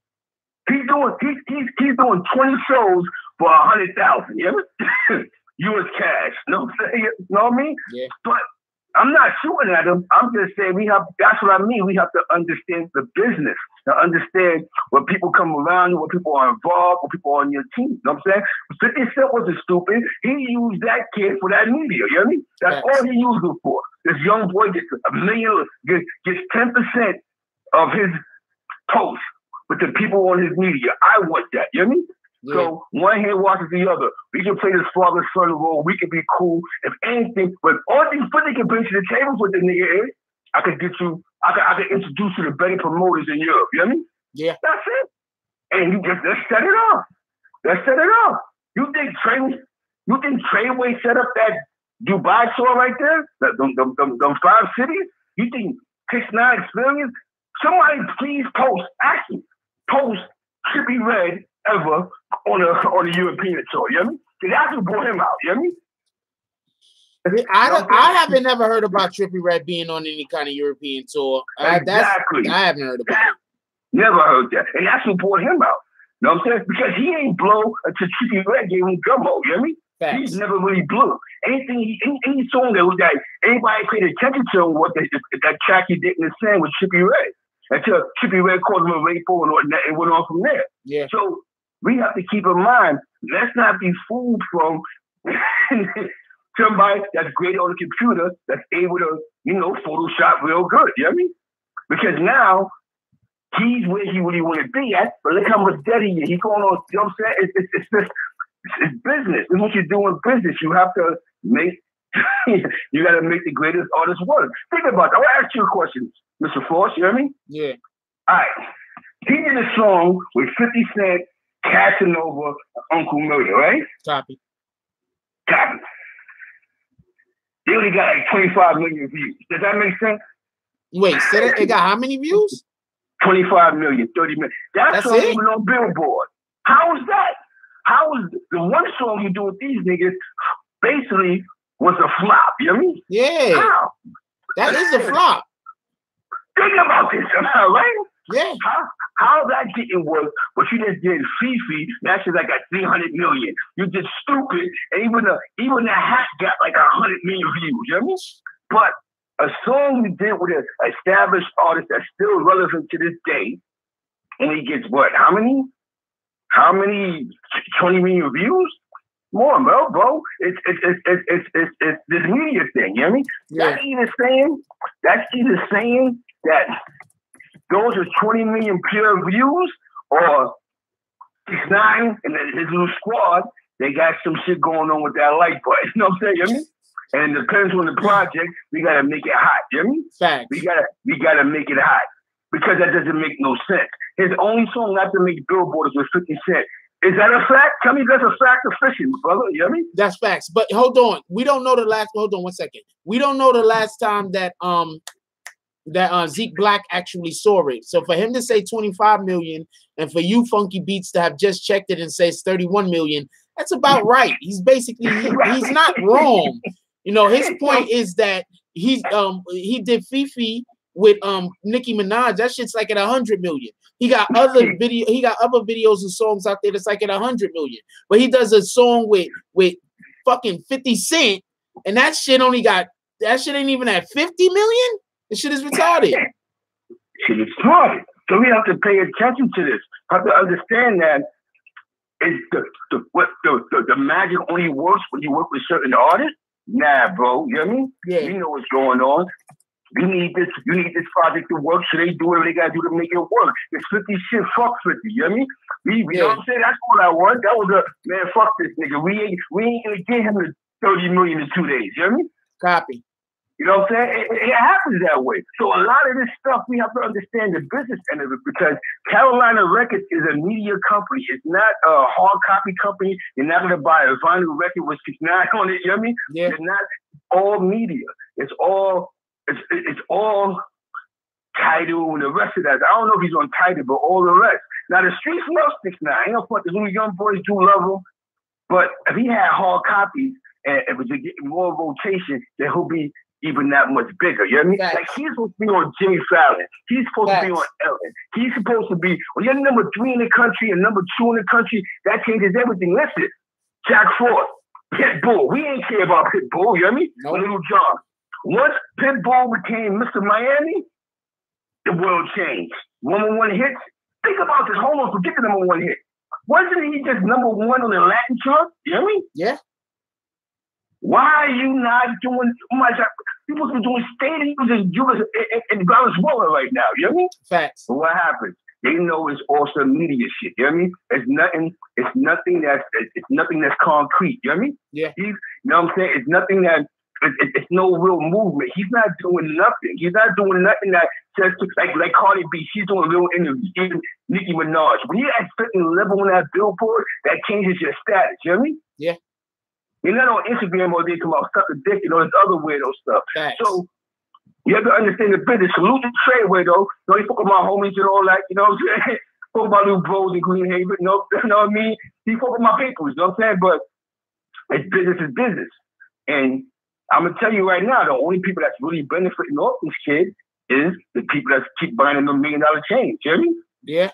He's doing 20 shows for 100,000. You know what I mean? U.S. cash. You know what I'm saying? You know what I mean? Yeah. But I'm not shooting at him. I'm just saying that's what I mean. We have to understand the business, to understand what people come around you, what people are involved, what people are on your team. You know what I'm saying? 50 Cent wasn't stupid. He used that kid for that media. You know what I mean? That's all he used it for. This young boy gets gets 10% of his post with the people on his media. I want that. You know what I mean? Yeah. So one hand washes the other. We can play this father-son role. We can be cool. If anything, but all these they can bring to the table for the nigga is, I could introduce you to better promoters in Europe. You know what I mean? Yeah. That's it. And let's set it off. Let's set it off. You think Tr3yway set up that Dubai tour right there? Them 5 cities? You think 6ix9ine Experience? Somebody please post Tr3yway ever on a European tour. You know what I mean? That's what brought him out. You know what I mean? I haven't never heard about Tr3yway being on any kind of European tour. Exactly. I haven't heard about it. Never heard that. And that's what brought him out. You know what I'm saying? Because he ain't blow until Tr3yway gave him gumbo. You know what I mean? Facts. He's never really blew. Any song that anybody paid attention to was that track he did in the sand with Tr3yway. Until Tr3yway called him a rainbow and went on from there. Yeah. So we have to keep in mind, let's not be fooled from somebody that's great on the computer that's able to, Photoshop real good. You know what I mean? Because now he's where he really want to be at, but look how much debt he is. He's going on, you know what I'm saying? It's business. It's what you do in business. You have to make, you got to make the greatest artist work. Think about that. I want to ask you a question, Mr. Force. You know what I mean? Yeah. All right. He did a song with 50 Cent, Casanova, Uncle Murder, right? Copy. They only got like 25 million views. Does that make sense? Wait, it got how many views? 25 million, 30 million. That's not even on Billboard. How is that? How is the one song you do with these niggas basically was a flop? You know what I mean? Yeah. How? That is a flop. Think about this, right? Yeah. How that didn't work, but you just did Fifi, that's just like a 300 million. You just stupid, and even the hat got like 100 million views, you know what I mean? But a song you did with an established artist that's still relevant to this day, and he gets what? How many? 20 million views? More, bro. It's this media thing, you know what I mean? Yeah. That's either saying that those are 20 million pure views, or 6ix9ine and his little squad, they got some shit going on with that light button. You know what I'm saying? You know what I mean? And it depends on the project, we gotta make it hot. You know what I mean? Facts. We gotta make it hot. Because that doesn't make no sense. His only song not to make Billboard is with 50 Cent. Is that a fact? Tell me that's a fact of fishing, brother. You know what I mean? That's facts. But hold on. We don't know the last. Hold on 1 second. We don't know the last time that Zeke Black actually saw it. So for him to say 25 million and for you Funky Beats to have just checked it and say it's 31 million, that's about right. He's basically he's not wrong. You know, his point is that he did Fifi with Nicki Minaj. That shit's like at 100 million. He got other videos and songs out there that's like at 100 million. But he does a song with fucking 50 Cent, and that shit ain't even at 50 million. This shit is retarded. Shit is retarded. So we have to pay attention to this. Have to understand that the magic only works when you work with certain artists. Nah, bro. You know what I mean? Yeah. You know what's going on. You need this project to work, so they do whatever they gotta do to make it work. It's 50 shit, fuck 50. You know what I mean? You know what I'm saying? That's what I want. That was man, fuck this nigga. We ain't gonna get him the 30 million in 2 days. You know what I mean? Copy. You know what I'm saying? It happens that way. So a lot of this stuff, we have to understand the business end of it, because Carolina Records is a media company. It's not a hard copy company. You're not going to buy a vinyl record with 69 on it. You know what I mean? Yeah. It's not all media. It's all Tidal and the rest of that. I don't know if he's on Tidal, but all the rest. Now, the streets love 69. Ain't no fuck. The little young boys do love him. But if he had hard copies and if it was getting more rotation, then he'll be even that much bigger. You know what I mean? Facts. Like, he's supposed to be on Jimmy Fallon. He's supposed Facts. to be on Ellen. He's supposed to be, when you're number 3 in the country and number 2 in the country, that changes everything. Listen, Jack Ford, Pitbull. We ain't care about Pitbull, you know what I mean? Nope. Little John. Once Pitbull became Mr. Miami, the world changed. Number 1 hits. Think about this. Hold on, forget the number 1 hit. Wasn't he just number 1 on the Latin chart? You know what I mean? Yeah. Why are you not doing, oh my God, people are doing stadiums in Venezuela right now, you know what I mean? Facts. But what happens? They know it's also media shit, you know what I mean? It's nothing that's concrete, you know what I mean? Yeah. You know what I'm saying? It's nothing that, it's no real movement. He's not doing nothing. He's not doing nothing that says, like Cardi B, she's doing real interviews, even Nicki Minaj. When you're at certain level on that billboard, that changes your status, you know what I mean? Yeah. You're not on Instagram or they come out suck a dick, you know, this other weirdo stuff. Thanks. So you have to understand the business. Salute to Tr3yway though. You know, he fuck with my homies and all that, you know what I'm saying? Fuck with my little bros in Greenhaven, you know what I mean? He fuck with my papers, you know what I'm saying? But it's business is business. And I'm gonna tell you right now, the only people that's really benefiting off this kid is the people that keep buying him $1 million chains, you know what I mean? Yeah.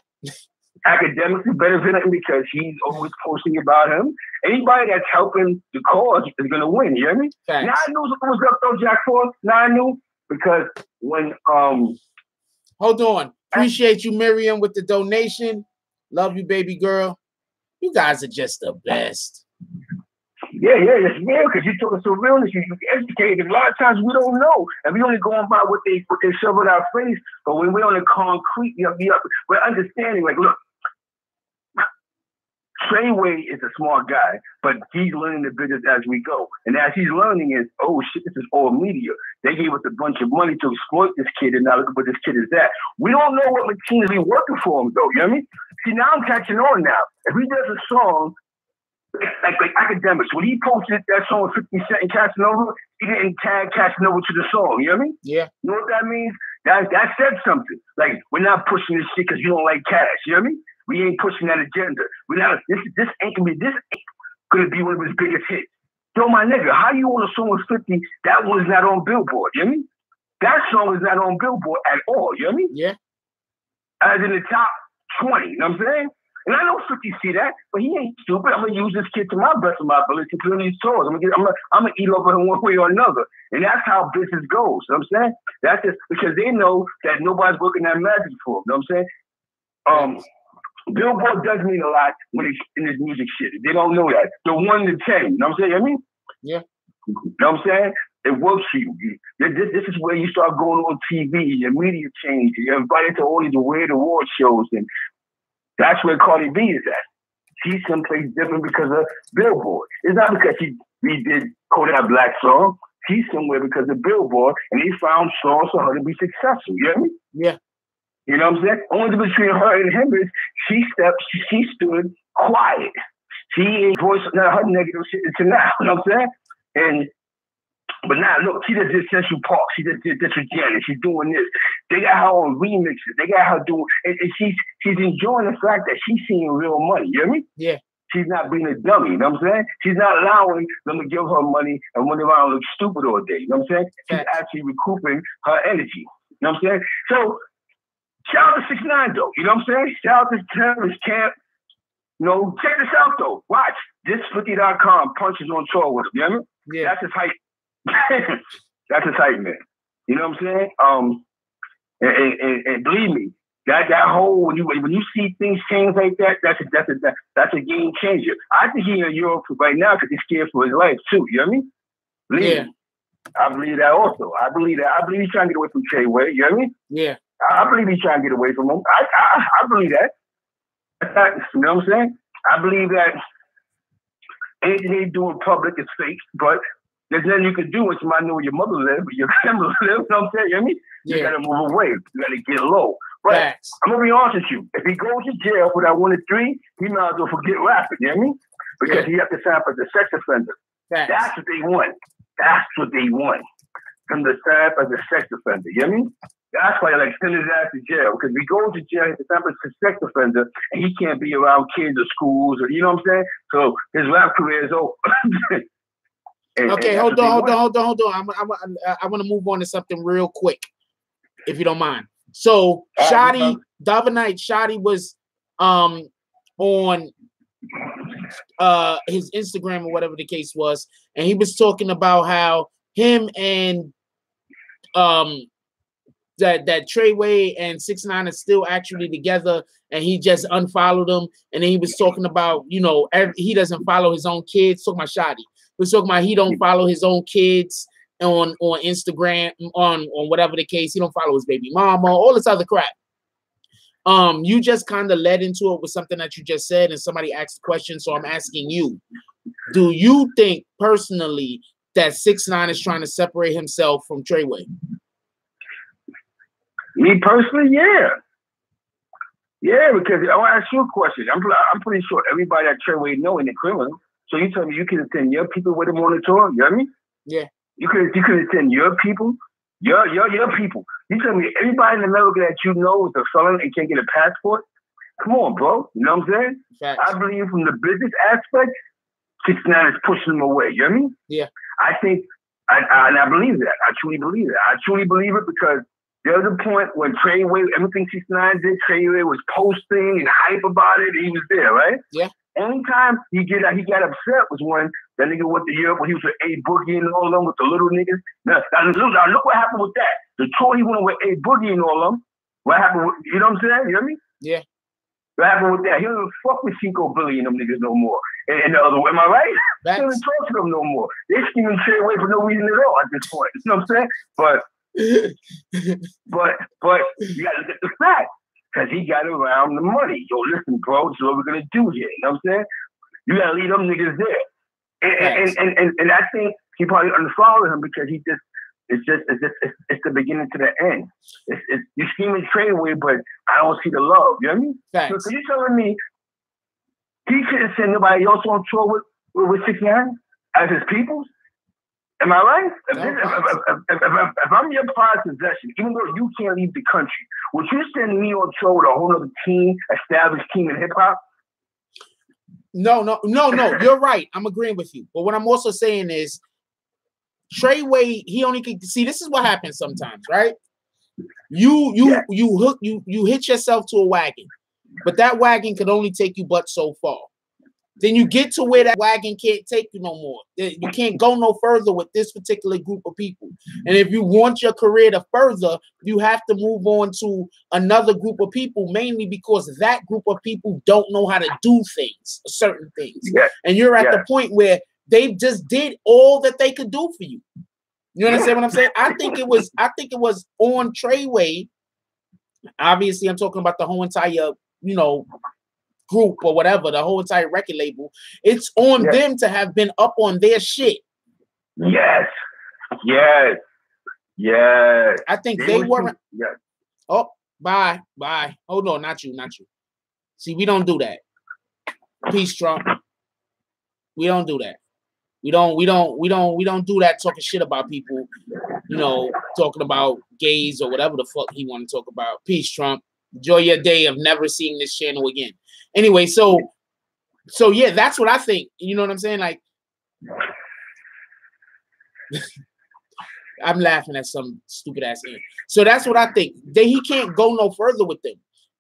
Academically benefiting because he's always posting about him. Anybody that's helping the cause is going to win. You hear me? Thanks. Now I knew what was up though, Jack Ford. Now I knew because when hold on. Appreciate you, Miriam, with the donation. Love you, baby girl. You guys are just the best. Yeah, it's real because you're talking so realness. You're educated. A lot of times we don't know, and we only going by what they shove in our face. But when we're on the concrete, we're understanding. Like, look, Tr3yway is a smart guy, but he's learning the business as we go. And as he's learning is, oh shit, this is all media. They gave us a bunch of money to exploit this kid, and now look at what this kid is at. We don't know what machines be working for him, though. You know what I mean? See, now I'm catching on now. If he does a song, like Academics, when he posted that song with 50 Cent and Casanova, he didn't tag Casanova to the song. You know what I mean? Yeah. You know what that means? That said something. Like, we're not pushing this shit because you don't like cash. You know what I mean? We ain't pushing that agenda. We're not. This ain't gonna be one of his biggest hits. Yo, my nigga, how you on a song with 50? That one's not on Billboard. You know what I mean? That song is not on Billboard at all. You know what I mean? Yeah. As in the top 20. You know what I'm saying? And I know 50 see that, but he ain't stupid. I'm gonna use this kid to my best of my ability to put on these tours. I'm gonna eat over him one way or another. And that's how business goes. You know what I'm saying? That's just because they know that nobody's working that magic for them. You know what I'm saying? Billboard does mean a lot when it's in this music shit. They don't know that. The 1 to 10, you know what I'm saying? I mean? Yeah. You know what I'm saying? It works for you. This is where you start going on TV, your media change, you're invited to all these weird award shows, and that's where Cardi B is at. She's someplace different because of Billboard. It's not because she redid Kodak Black song. She's somewhere because of Billboard, and they found songs for her to be successful. You know what I mean? Yeah. You know what I'm saying? Only difference between her and him is she stood quiet. She ain't voice her negative shit until now. You know what I'm saying? But now, look, she just did Central Park. She just did this with Janet. She's doing this. They got her on remixes. They got her doing, and she's enjoying the fact that she's seeing real money. You hear me? Yeah. She's not being a dummy. You know what I'm saying? She's not allowing them to give her money and run around and look stupid all day. You know what I'm saying? She's actually recouping her energy. You know what I'm saying? So, shout out to 6ix9ine, though. You know what I'm saying? Shout out to Terrorist Camp. You know, check this out, though. Watch. This50.com punches on tour with him. You know what I mean? Yeah. That's his hype. That's his hype, man. You know what I'm saying? And believe me, that whole when you see things change like that, that's a game changer. I think he's in Europe right now because he's scared for his life too. You know what I mean? Believe me. I believe that also. I believe he's trying to get away from Tr3yway. You know what I mean? Yeah. I believe he's trying to get away from him. I believe that. You know what I'm saying? I believe that anything they do in public is fake, but there's nothing you can do when somebody know where your mother lives, where your family lives. You know what I'm saying? You know what I mean? You gotta move away. You gotta get low. But I'm gonna be honest with you. If he goes to jail for that 1 to 3, he might as well forget rapping. You know what I mean? Because he has to sign up as a sex offender. That's what they want. That's what they want. Him to sign up as a sex offender. You know what I mean? That's why I send his ass to jail. Because if he goes to jail, he's a sex offender, and he can't be around kids or schools, or you know what I'm saying? So his rap career is over. Okay, hold on. I want to move on to something real quick, if you don't mind. So Shotty, the other night, Shotty was on his Instagram or whatever the case was, and he was talking about how him and that Tr3yway and 6ix9ine are still actually together, and he just unfollowed them. And then he was talking about, you know, he doesn't follow his own kids. Talking about Shotty. We're talking about he don't follow his own kids on Instagram, on whatever the case. He don't follow his baby mama, all this other crap. You just kind of led into it with something that you just said, and somebody asked a question, so I'm asking you. Do you think personally that 6ix9ine is trying to separate himself from Tr3yway? Me personally, yeah. Yeah, because I want to ask you a question. I'm pretty sure everybody at Tr3yway know in the criminal. So you tell me you can attend your people with him on the tour? You know what I mean? Yeah. You can attend your people, your people. You tell me everybody in America that you know is a felon and can't get a passport? Come on, bro. You know what I'm saying? Facts. I believe from the business aspect, 6ix9ine is pushing them away. You know what I mean? Yeah. I think, and I believe that. I truly believe it. I truly believe it because there was a point when Tr3yway, everything 6ix9ine did, Tr3yway was posting and hype about it. And he was there, right? Yeah. Anytime he got upset was when that nigga went to Europe when he was with A Boogie and all of them with the little niggas. Now look what happened with that. The tour he went with A Boogie and all of them. What happened with, you know what I'm saying? You know what I mean? Yeah. What happened with that? He don't even fuck with Cinco Billy and them niggas no more. And the other way, am I right? He don't even talk to them no more. They scheming Tr3yway for no reason at all at this point. You know what I'm saying? But you gotta look at the fact. Because he got around the money. Yo, listen, bro, this is what we're going to do here. You know what I'm saying? You got to leave them niggas there. And I think he probably unfollowed him because it's the beginning to the end. You scheming Tr3yway, but I don't see the love. You know what I mean? Thanks. So you telling me he couldn't send nobody else on tour with 6ix9ine as his people? Am I right? If I'm your prized possession, even though you can't leave the country, would you send me on tour with a whole other team, established team in hip hop? No. You're right. I'm agreeing with you. But what I'm also saying is, Tr3yway, he only can see. This is what happens sometimes, right? You hit yourself to a wagon, but that wagon could only take you but so far. Then you get to where that wagon can't take you no more. You can't go no further with this particular group of people. And if you want your career to further, you have to move on to another group of people, mainly because that group of people don't know how to do things, certain things. Yeah. And you're at the point where they just did all that they could do for you. You understand what I'm saying? I think it was on Tr3yway. Obviously, I'm talking about the whole entire, group or whatever, the whole entire record label. It's on them to have been up on their shit. Yes. I think they weren't. Yes. Oh, bye. Hold on, not you. See, we don't do that. Peace, Trump. We don't do that. We don't do that talking shit about people, you know, talking about gays or whatever the fuck he want to talk about. Peace, Trump. Enjoy your day of never seeing this channel again. Anyway, so yeah, that's what I think. You know what I'm saying? Like, I'm laughing at some stupid ass thing. So that's what I think. He can't go no further with them.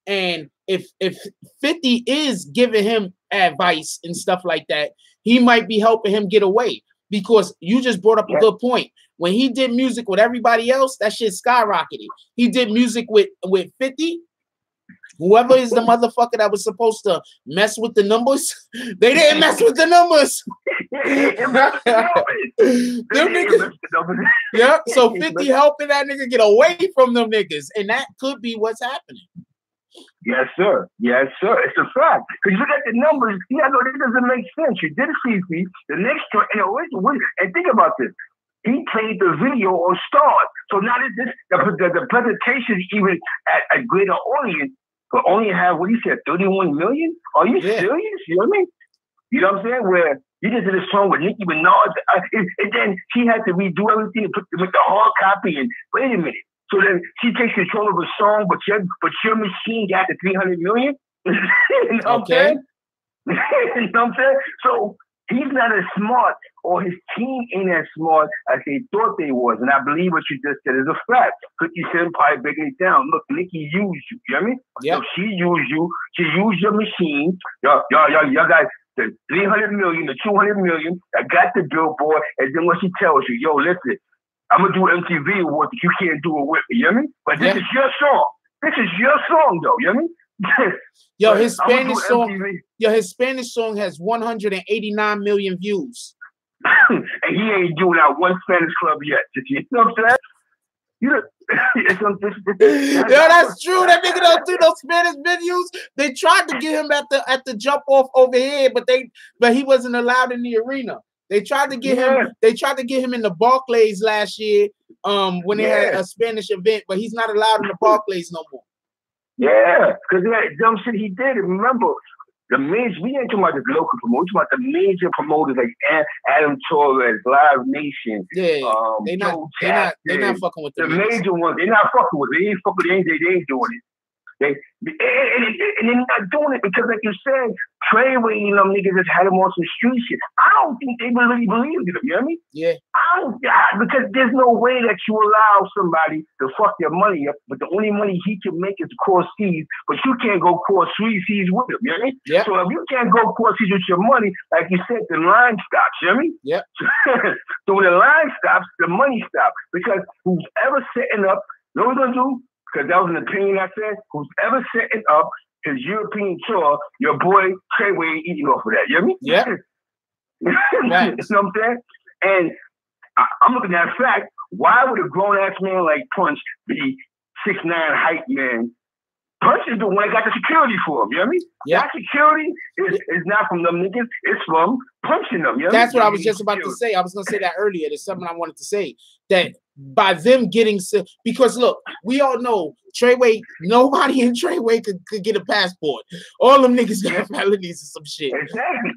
And if 50 is giving him advice and stuff like that, he might be helping him get away. Because you just brought up a good point. When he did music with everybody else, that shit skyrocketed. He did music with 50. Whoever is the motherfucker that was supposed to mess with the numbers, they didn't mess with the numbers. Them niggas, yeah. So 50 helping that nigga get away from them niggas, and that could be what's happening. Yes, sir. Yes, sir. It's a fact. Because you look at the numbers, yeah, no, this doesn't make sense. You did Fifi, the next joint, and think about this. He played the video on Stars. So now the presentation even at a greater audience, but only have what he said, 31 million? Are you serious? You know what I mean? You know what I'm saying? Where you just did a song with Nicki Minaj, and then she had to redo everything to make the hard copy. And wait a minute. So then she takes control of the song, but your machine got the 300 million. You know what I'm saying? You know what I'm saying? So he's not as smart, or his team ain't as smart as they thought they was. And I believe what you just said is a fact. 50 Cent probably breaking it down. Look, Nicki used you. You know what I mean? Yep. So she used you. She used your machine. Y'all got the 300 million, the 200 million. I got the billboard. And then what she tells you, yo, listen, I'm going to do MTV Awards, but you can't do it with me. You know what I mean? But this is your song. This is your song, though. You know what I mean? Yo, his Spanish song has 189 million views. And he ain't doing out one Spanish club yet. You know what I'm saying? Yo, that's true. That nigga don't do those Spanish videos. They tried to get him at the jump off over here, but he wasn't allowed in the arena. They tried to get him. They tried to get him in the Barclays last year, when they had a Spanish event, but he's not allowed in the Barclays no more. Yeah, because that dumb shit he did. And remember, we ain't talking about the local promoters, we're talking about the major promoters like Adam Torres, Live Nation. Yeah, they're not fucking with the major ones. They're not fucking with it. They ain't fucking with it. They ain't doing it. And they're not doing it because, like you said, Tr3yway, you know, niggas just had him on some street shit. I don't think they really believed in him. You know what I mean? Yeah. Because there's no way that you allow somebody to fuck your money up, but the only money he can make is cross seas, but you can't go cross seas with him. You know what I mean? Yeah. So if you can't go cross seas with your money, like you said, the line stops. You know what I mean? Yeah. So when the line stops, the money stops. Because who's ever setting up, you know what we're going to do? Because that was an opinion I said. Who's ever setting up his European tour, your boy Tr3yway eating off of that. You know what I mean? Yeah. You know what I'm saying? And I'm looking at the fact, why would a grown-ass man like Punch be 6'9" hype man? Punch is the one that got the security for him, you know what I mean? Yeah. That security is not from them niggas, it's from punching them. You know That's what I was just about to say. I was going to say that earlier. There's something I wanted to say. That by them getting... Because look, we all know Tr3yway, nobody in Tr3yway could get a passport. All them niggas got felonies and some shit. Exactly.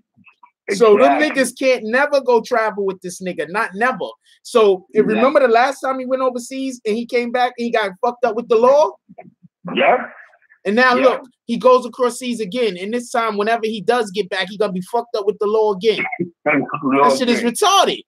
So them niggas can't never go travel with this nigga. Not never. So remember the last time he went overseas and he came back and he got fucked up with the law? Yeah. And now look, he goes across seas again. And this time, whenever he does get back, he's gonna be fucked up with the law again. That shit is retarded.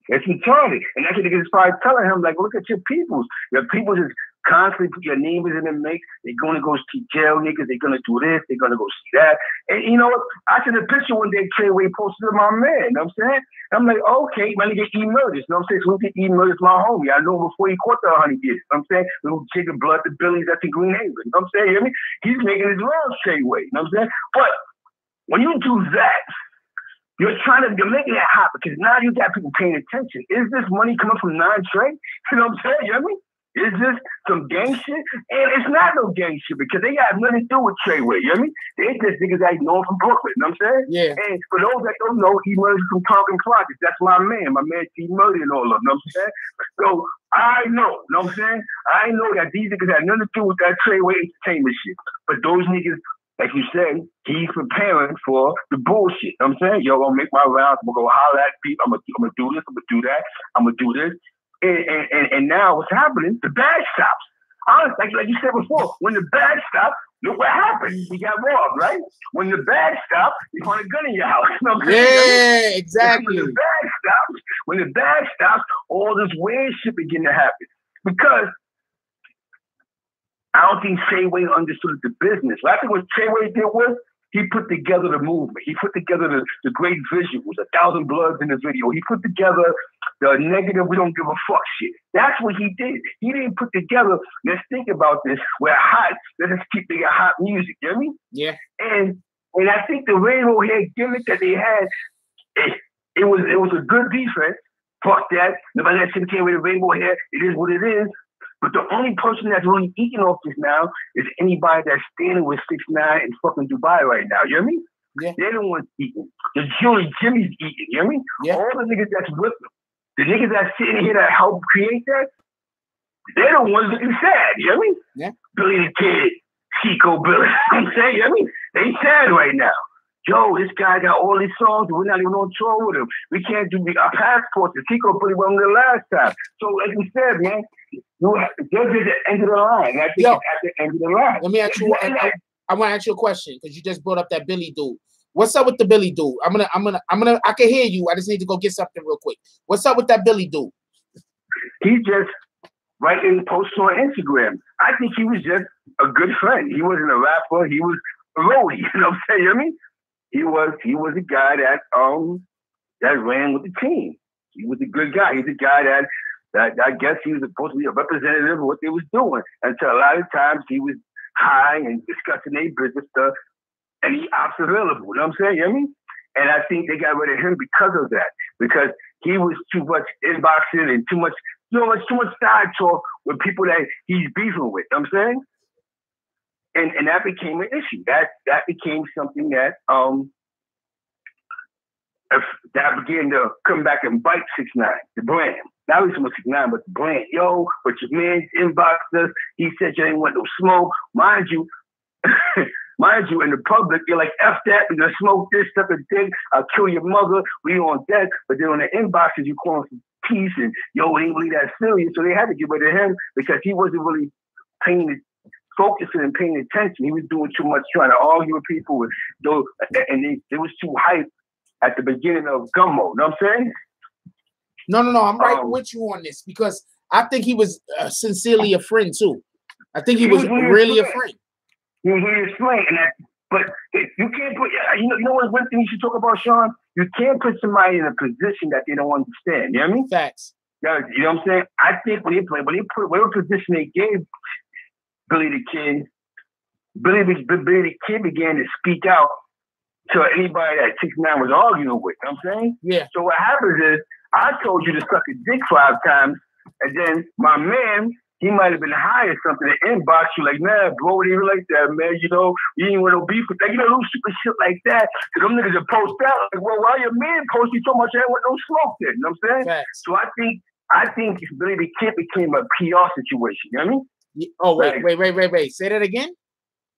It's retarded. And that's what niggas is probably telling him, like, look at your peoples. Your peoples is constantly put your names in the mix. They're gonna go see jail niggas, they're gonna do this, they're gonna go see that. And you know what? I seen a picture one day Tr3yway posted to my man, you know what I'm saying? I'm like, okay, my nigga E-Murders, you know what I'm saying? So we get E-Murders my homie. I know him before he caught the 100 years, you know what I'm saying? Little chicken blood, the Billies at the Green Haven, you know what I'm saying? You hear me? He's making his rounds Tr3yway, you know what I'm saying? But when you do that, you're making it hot because now you got people paying attention. Is this money coming from non-Tr3? You know what I'm saying? You know what I mean? Is this some gang shit? And it's not no gang shit because they got nothing to do with Tr3yway. You know what I mean? They just niggas that know from Brooklyn. You know what I'm saying? Yeah. And for those that don't know, E-Murders from Compton Projects. That's my man E-Murder and all of them. You know what I'm saying? So I know. You know what I'm saying? I know that these niggas had nothing to do with that Tr3yway entertainment shit. But those niggas like you said, he's preparing for the bullshit. You know what I'm saying? Yo, I'm gonna make my rounds. I'm gonna go holler at people. I'm gonna do this. I'm gonna do that. I'm gonna do this. And now what's happening? The bad stops. Like you said before, when the bad stops, look what happened. He got robbed, right? When the bad stops, you find a gun in your house. You know what I'm saying? Yeah, exactly. When the bad stops, all this weird shit begin to happen. Because I don't think Tr3yway understood the business. I think what Tr3yway did was he put together the movement. He put together the great visuals, 1,000 Bloods in the video. He put together the negative, we don't give a fuck shit. That's what he did. He didn't put together, let's think about this, let's keep making hot music, you know what I mean? Yeah. And I think the rainbow hair gimmick that they had, it was a good defense. Fuck that. Nobody that shit came with the rainbow hair. It is what it is. But the only person that's really eating off this now is anybody that's standing with 6ix9ine in fucking Dubai right now. You know what I mean? Yeah. They're the ones eating. The Julie Jimmy's eating. You know what I mean? Yeah. All the niggas that's with them, the niggas that's sitting here that help create that, they're the ones looking sad. You know what I mean? Yeah. Billy the Kid, Chico Billy. You know what I'm saying? You know what I mean? They sad right now. Yo, this guy got all these songs, we're not even on tour with him. We can't do our passports. The Chico Billy wasn't the last time. So, like we said, man, they're at the end of the line. I think it's at the end of the line. Let me ask you. I want to ask you a question because you just brought up that Billy dude. What's up with the Billy dude? I can hear you. I just need to go get something real quick. What's up with that Billy dude? He just writing posts on Instagram. I think he was just a good friend. He wasn't a rapper. He was a roadie. You know what I'm saying? You know what I mean? He was a guy that ran with the team. He was a good guy. He's a guy that I guess he was supposed to be a representative of what they was doing. Until a lot of times he was high and discussing their business stuff, and he ops available. You know what I'm saying? You know what I mean? And I think they got rid of him because of that. Because he was too much inboxing and too much side talk with people that he's beefing with. You know what I'm saying? And that became an issue. That became something that began to come back and bite 6ix9ine, the brand. Not only so much 6ix9ine, but the brand. Yo, but your man inboxed us. He said you ain't want no smoke. Mind you, in the public, you're like, F that, we're gonna smoke this, suck a dick, I'll kill your mother, we on deck. But then on the inboxes, you call him some peace and yo, it ain't really that serious. So they had to get rid of him because he wasn't really focusing and paying attention. He was doing too much trying to argue with people, and they was too hyped at the beginning of Gummo. You know what I'm saying? No. I'm right with you on this because I think he was sincerely a friend too. I think he was really a friend. He was really a friend, but you can't put. You know what? One thing you should talk about, Sean. You can't put somebody in a position that they don't understand. You know what I mean? Facts. You know what I'm saying? I think whatever position they gave Billy the Kid began to speak out to anybody that 6ix9ine was arguing with. You know what I'm saying? Yeah. So what happens is, I told you to suck a dick 5 times, and then my man, he might have been high or something, and inbox you like, nah, bro, it ain't like that, man. You know, you ain't want no beef with that. You know, little stupid shit like that. Because them niggas will post out. Like, well, why your man posting so much? I ain't want no smoke then. You know what I'm saying? Facts. So I think Billy the Kid became a PR situation. You know what I mean? Oh, wait. Say that again?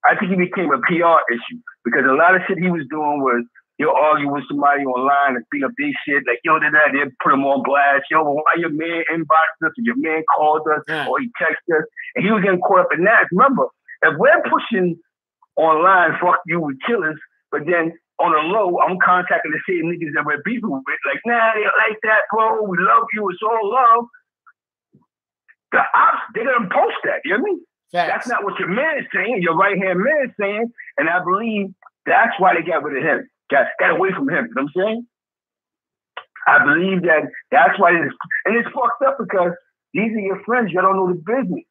I think he became a PR issue because a lot of shit he was doing was he'll argue with somebody online and beat up their shit. Like, yo, they'll put him on blast. Yo, why your man inboxed us or your man called us or he texted us? And he was getting caught up in that. Remember, if we're pushing online, fuck you with killers, but then on the low, I'm contacting the same niggas that we're beefing with. Like, nah, they like that, bro. We love you. It's all love. The ops, they're going to post that. You know what I mean? Facts. That's not what your man is saying, your right-hand man is saying. And I believe that's why they got rid of him. Got away from him. You know what I'm saying? I believe that's why and it's fucked up because these are your friends. You don't know the business.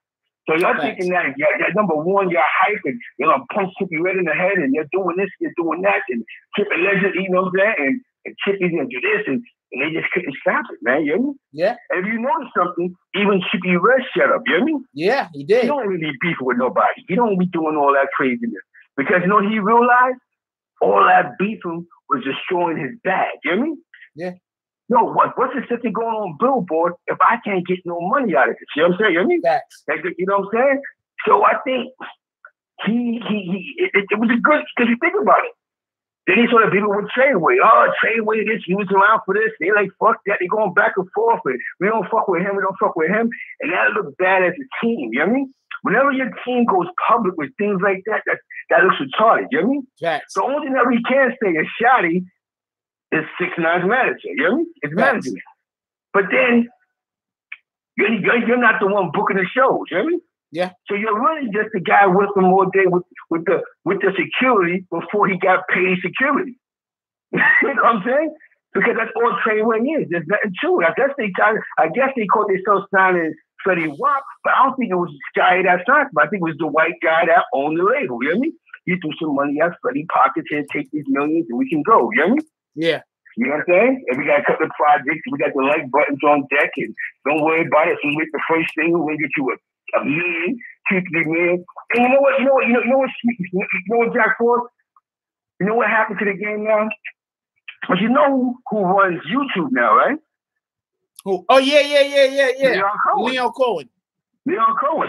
So you're thinking that number one, you're hyping. You're going to punch Chippy right in the head and you're doing this, you're doing that. And Chippy Legend, you know what I'm saying? And Chippy's going to do this. And they just couldn't stop it, man. You know what I mean? Yeah. And if you notice something, even Chippy Red shut up. You know what I mean? Yeah, he did. He don't really beef with nobody. He don't be doing all that craziness. Because you know he realized? All that beefing was destroying his bag. You know what I mean? Yeah. Yo, what's the shit going on Billboard if I can't get no money out of it? You know what I'm saying? You know what I mean? Facts. Like, you know what I'm saying? So I think it was a good, because you think about it. Then he saw the people with Tr3yway. Oh, Tr3yway, this, he was around for this. They like, fuck that. They going back and forth. And we don't fuck with him. We don't fuck with him. And that looks bad as a team. You know what I mean? Whenever your team goes public with things like that, that looks retarded. You know what I mean? Yes. The only thing that we can say is Shotty is 6ix9ine's manager. You know what I mean? It's management. But then you're not the one booking the shows. You know what I mean? Yeah. So you're really just the guy with him all day with the security before he got paid security. You know what I'm saying? Because that's all Tr3yway is. There's nothing to it. I guess they called themselves signing Freddie Wap, but I don't think it was this guy that signed him. I think it was the white guy that owned the label. You know what I mean? He threw some money at Freddie pockets and take these millions and we can go. You know what I mean? Yeah. You know what I'm saying? And we got a couple of projects. We got the like buttons on deck, and don't worry about it. So we make the first thing, we're gonna get you a million, 2-3 million. And you know what, Jack Force? You know what happened to the game now? But you know who runs YouTube now, right? Who? Oh yeah. Leon Cohen.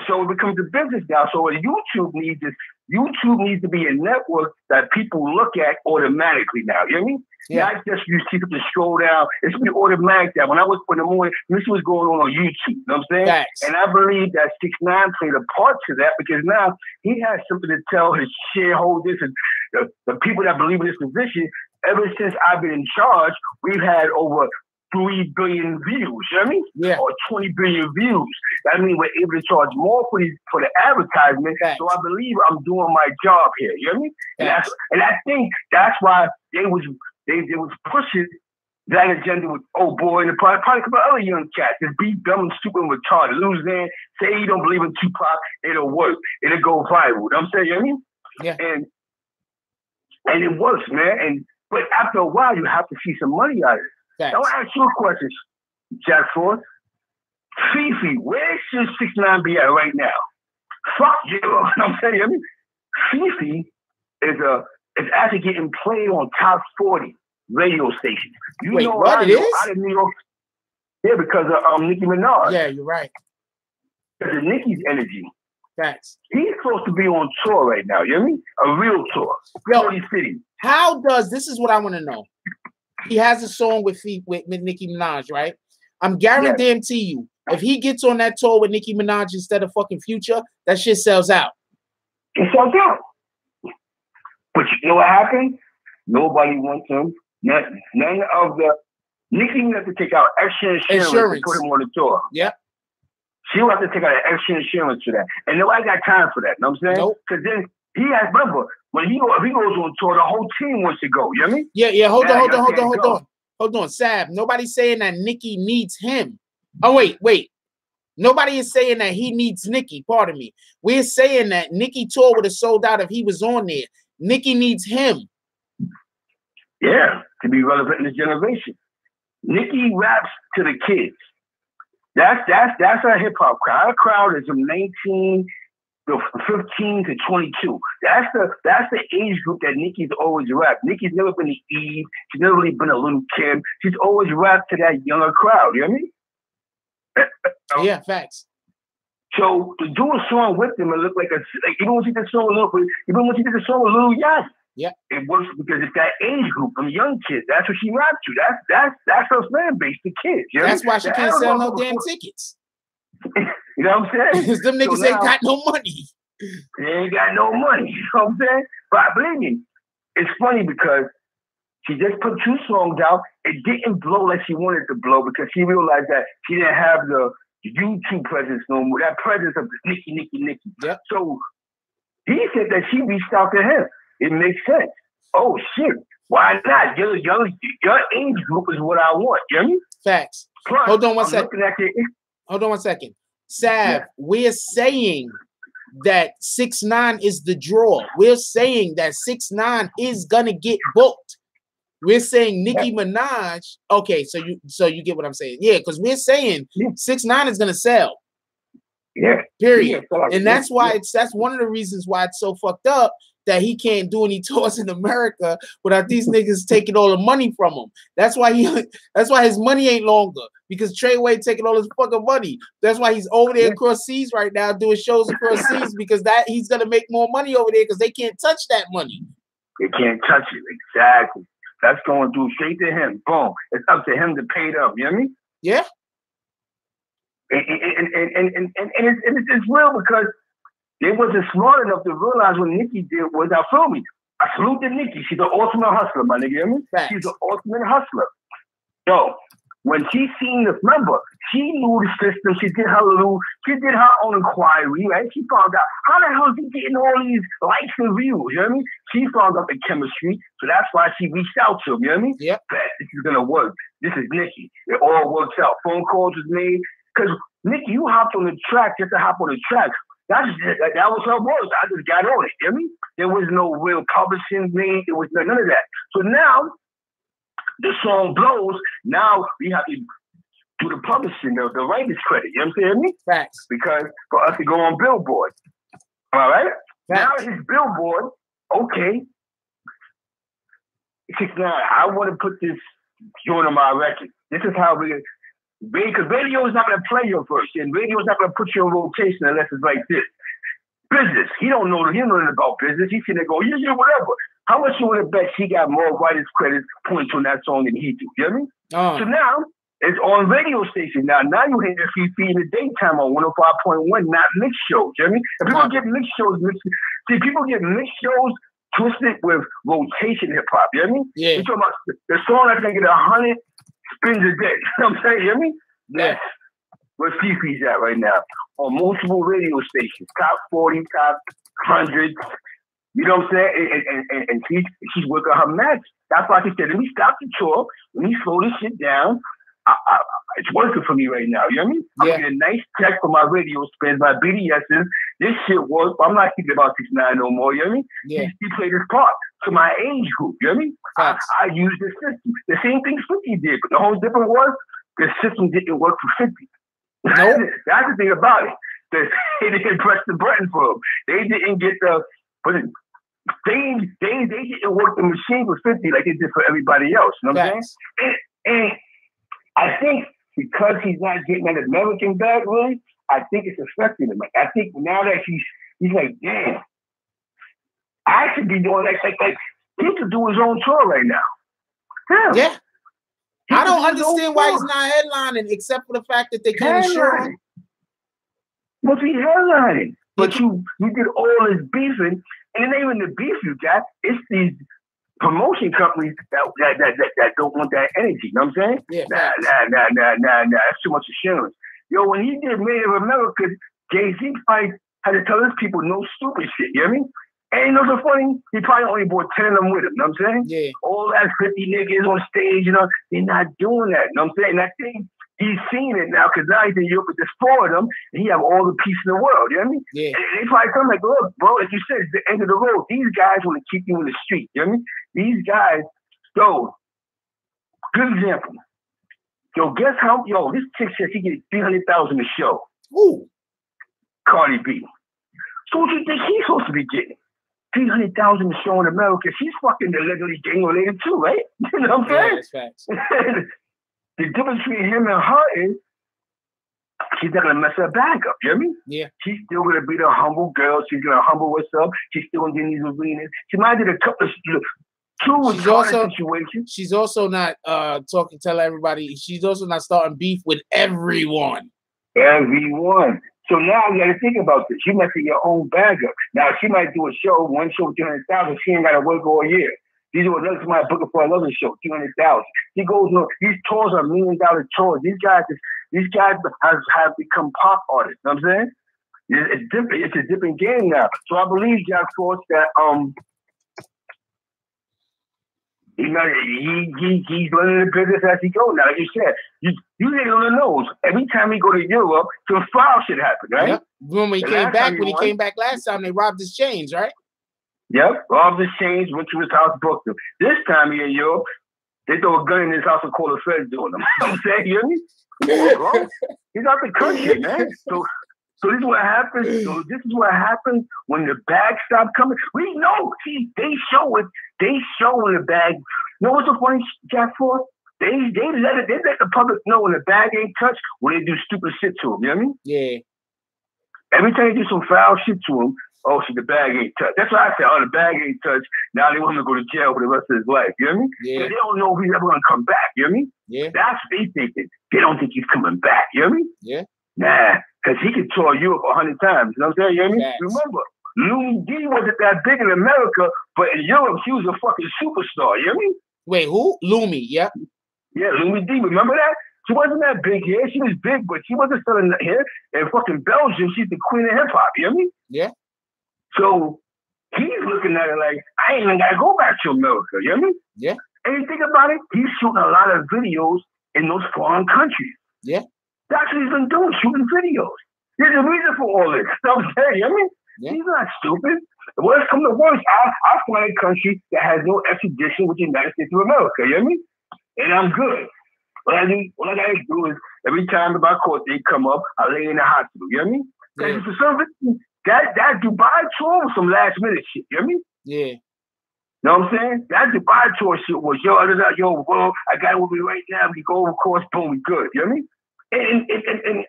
So it becomes a business now. So what YouTube needs to be a network that people look at automatically now. You know what I mean? Yeah. Not just you see them scroll down. It should be automatic that when I was in the morning, this was going on YouTube. You know what I'm saying? Thanks. And I believe that 6ix9ine played a part to that because now he has something to tell his shareholders and the people that believe in this position. Ever since I've been in charge, we've had over 3 billion views, you know what I mean? Yeah. Or 20 billion views. That means we're able to charge more for the advertisement. Thanks. So I believe I'm doing my job here, you know what I mean? And I think that's why they was pushing that agenda with old boy and probably a couple other young cats. Just be dumb and stupid and retarded. Lose in, say you don't believe in Tupac, it'll work. It'll go viral. You know what I'm saying? You know what I mean? Yeah. And it works, man. But after a while, you have to see some money out of it. Thanks. I want to ask you a question, Jack Force. Fifi, where should 6ix9ine be at right now? Fuck you. You know what I'm saying? I mean, Fifi is actually getting played on top 40 radio stations. Wait, know what it is? Out of New York. Yeah, because of Nicki Minaj. Yeah, you're right. Because of Nicki's energy. Thanks. He's supposed to be on tour right now. You know what I mean? A real tour. 40 cities. How does, this is what I want to know. He has a song with Nicki Minaj, right? I'm guaranteeing you, if he gets on that tour with Nicki Minaj instead of fucking Future, that shit sells out. It sells out. But you know what happened? Nobody wants him. None of the Nicki has to take out extra insurance to put him on the tour. Yep. She will have to take out extra insurance for that. And nobody got time for that. You know what I'm saying? Because then he has, remember, if he goes on tour, the whole team wants to go. You know what I mean? Yeah. Hold on. Sab, nobody's saying that Nicki needs him. Oh, wait. Nobody is saying that he needs Nicki. Pardon me. We're saying that Nicki tour would have sold out if he was on there. Nicki needs him. Yeah, to be relevant in this generation. Nicki raps to the kids. That's our hip hop crowd. Our crowd is from 15 to 22. That's the age group that Nicki's always rapped. Nicki's never been the Eve. She's never really been a Little Kim. She's always rapped to that younger crowd. You know what I mean? Yeah, facts. So to do a song with them and look like even when she did the song with Lil Yachty. Yeah, it works because it's that age group, them young kids. That's what she raps to. That's her fan base, the kids. You know? That's why she can't sell no damn tickets. You know what I'm saying? Because them niggas ain't got no money. They ain't got no money. You know what I'm saying? But believe me, it's funny because she just put 2 songs out. It didn't blow like she wanted to blow because she realized that she didn't have the YouTube presence no more. That presence of Nicki. Yep. So he said that she reached out to him. It makes sense. Oh shit! Why not? Your age group is what I want. You know what I mean? Facts. Plus, Hold on one second. Sav, we're saying that 6ix9ine is the draw. We're saying that 6ix9ine is gonna get booked. We're saying Nicki Minaj. Okay, so you get what I'm saying? Yeah, because we're saying 6ix9ine is gonna sell. Yeah. Period. And that's why that's one of the reasons why it's so fucked up that he can't do any tours in America without these niggas taking all the money from him. That's why his money ain't longer, because Tr3yway taking all his fucking money. That's why he's over there across seas right now doing shows across seas, because he's gonna make more money over there because they can't touch that money. They can't touch it. Exactly. That's going through straight to him. Boom. It's up to him to pay it up. You know what I mean? Yeah. And it's real, because they wasn't smart enough to realize what Nicki did was, now feel me, I salute to Nicki. She's an ultimate hustler, my nigga. You know what I mean? She's an ultimate hustler. Yo, when she seen this, remember, she knew the system. She did her own inquiry, right? She found out, how the hell is he getting all these likes and views? You know what I mean? She found out the chemistry, so that's why she reached out to him. You know what I mean? Yep. This is gonna work. This is Nicki. It all works out. Phone calls was made, because Nicki, you hopped on the track just to hop on the track. That was her words. I just got on it. You know what I mean? There was no real publishing made. There was none of that. So now the song blows. Now we have to do the publishing, the writer's credit. You know what I'm saying? Facts. Because for us to go on Billboard. All right? Facts. Now it's Billboard. Okay. 6ix9ine, I want to put this joint on my record. This is how because radio is not going to play your verse, and radio is not going to put you on rotation unless it's like this. Business. He don't know nothing about business. He's going to go, yeah, whatever. How much you want to bet he got more writers' credits points on that song than he do? You know what I mean? So now it's on radio station. Now you hear your feet in the daytime on 105.1, not mixed shows. You know what I mean? And people get mixed shows. See, people get mixed shows twisted with rotation hip hop. You know what I mean? Yeah. You're talking about the song that's going to get 100 spins a day. You know what I'm saying? You know what I mean? That's where Fifi's at right now. On multiple radio stations, top 40, top 100. You know what I'm saying? And she's working her magic. That's why she said, let me stop the tour. Let me slow this shit down. It's working for me right now. You know what I mean? I'm getting a nice check for my radio spins, my BDSs. This shit works. I'm not thinking about 6ix9ine no more. You know what I mean? Yeah. He played his part to my age group. You know what I mean? I used the system. The same thing 50 did, but the whole difference was the system didn't work for 50. Nope. That's the thing about it. They didn't press the button for him. They didn't get the... But they didn't work the machine for 50 like they did for everybody else. You know what I'm saying? And I think because he's not getting that American bag, really, I think it's affecting him. I think now that he's like, damn, I should be doing like he could do his own tour right now. Damn. Yeah. I don't understand why he's not headlining, except for the fact that they can't insure him. What's he headlining? But you did all this beefing, and it ain't even the beef you got. It's these promotion companies that don't want that energy. You know what I'm saying? Yeah. Nah. That's too much assurance. Yo, when he did Made of America, Jay-Z probably had to tell his people no stupid shit. You know what I mean? And you know what's so funny? He probably only brought 10 of them with him. You know what I'm saying? Yeah. All that 50 niggas on stage, you know, they're not doing that. You know what I'm saying? And I think he's seen it now, because now he's in Europe with the 4 of them, and he have all the peace in the world. You know what I mean? Yeah. And they probably come like, look, bro, as you said, it's the end of the road. These guys want to keep you in the street. You know what I mean? These guys, so, good example. Yo, guess how, this chick said she gets $300,000 a show. Ooh. Cardi B. So what do you think he's supposed to be getting? $300,000 a show in America. She's fucking allegedly gang related too, right? You know what I'm saying? That's facts. The difference between him and her is she's not gonna mess her bag up. You know what I mean? Yeah. She's still gonna be the humble girl. She's gonna humble herself. She's still gonna get in these arenas. She might do a couple of situations. She's also not tell everybody. She's also not starting beef with everyone. Everyone. So now you got to think about this. You might get your own bag up. Now she might do one show with 300,000. She ain't got to work all year. She do another, somebody book her for another show, 200,000. She goes on. These tours are $1 million tours. These guys have become pop artists. You know what I'm saying? It's different. It's a different game now. So I believe Jack Frost that he's learning the business as he goes. Now, like you said, you hit it on the nose. Every time he go to Europe, some foul shit happen, right? Yep. When he came back last time, they robbed his chains, right? Yep, robbed his chains, went to his house, booked him. This time he in Europe, they throw a gun in his house and call the feds doing him. You know what I'm saying? You hear me? He's out the country, man. So So this is what happens. So this is what happens when the bag stopped coming. We know. See, they show it. They show in the bag. You know what's so funny, Jack Ford? They let the public know when the bag ain't touched when they do stupid shit to them. You know what I mean? Yeah. Every time you do some foul shit to them, oh shit, the bag ain't touched. That's why I said, oh, the bag ain't touched. Now they want him to go to jail for the rest of his life. You know what I mean? Yeah. They don't know if he's ever gonna come back. You know what I mean? Yeah. That's what they thinking. They don't think he's coming back. You know what I mean? Yeah. Nah, because he could tour Europe 100 times. You know what I'm saying? You know what I mean? Yes. Remember, Louis D wasn't that big in America, but in Europe, he was a fucking superstar. You know what I mean? Wait, who? Lumi, yeah. Yeah, Louis D. Remember that? She wasn't that big here. She was big, but she wasn't selling here. In fucking Belgium, she's the queen of hip hop. You know what I mean? Yeah. So he's looking at it like, I ain't even got to go back to America. You know what I mean? Yeah. And you think about it, he's shooting a lot of videos in those foreign countries. Yeah. That's what he's been doing, shooting videos. There's a reason for all this. You know what I'm saying? You know what I mean? Yeah. He's not stupid. Worst come to worst, I'll find a country that has no extradition with the United States of America. You know what I mean? And I'm good. What I gotta do is every time my court date come up, I lay in the hospital. You know what I mean? Because Yeah. for some reason, that Dubai tour was some last minute shit. You know what I mean? Yeah. You know what I'm saying? That Dubai tour shit was well, I got it with me right now. We go over course, boom, we good. You know what I mean? And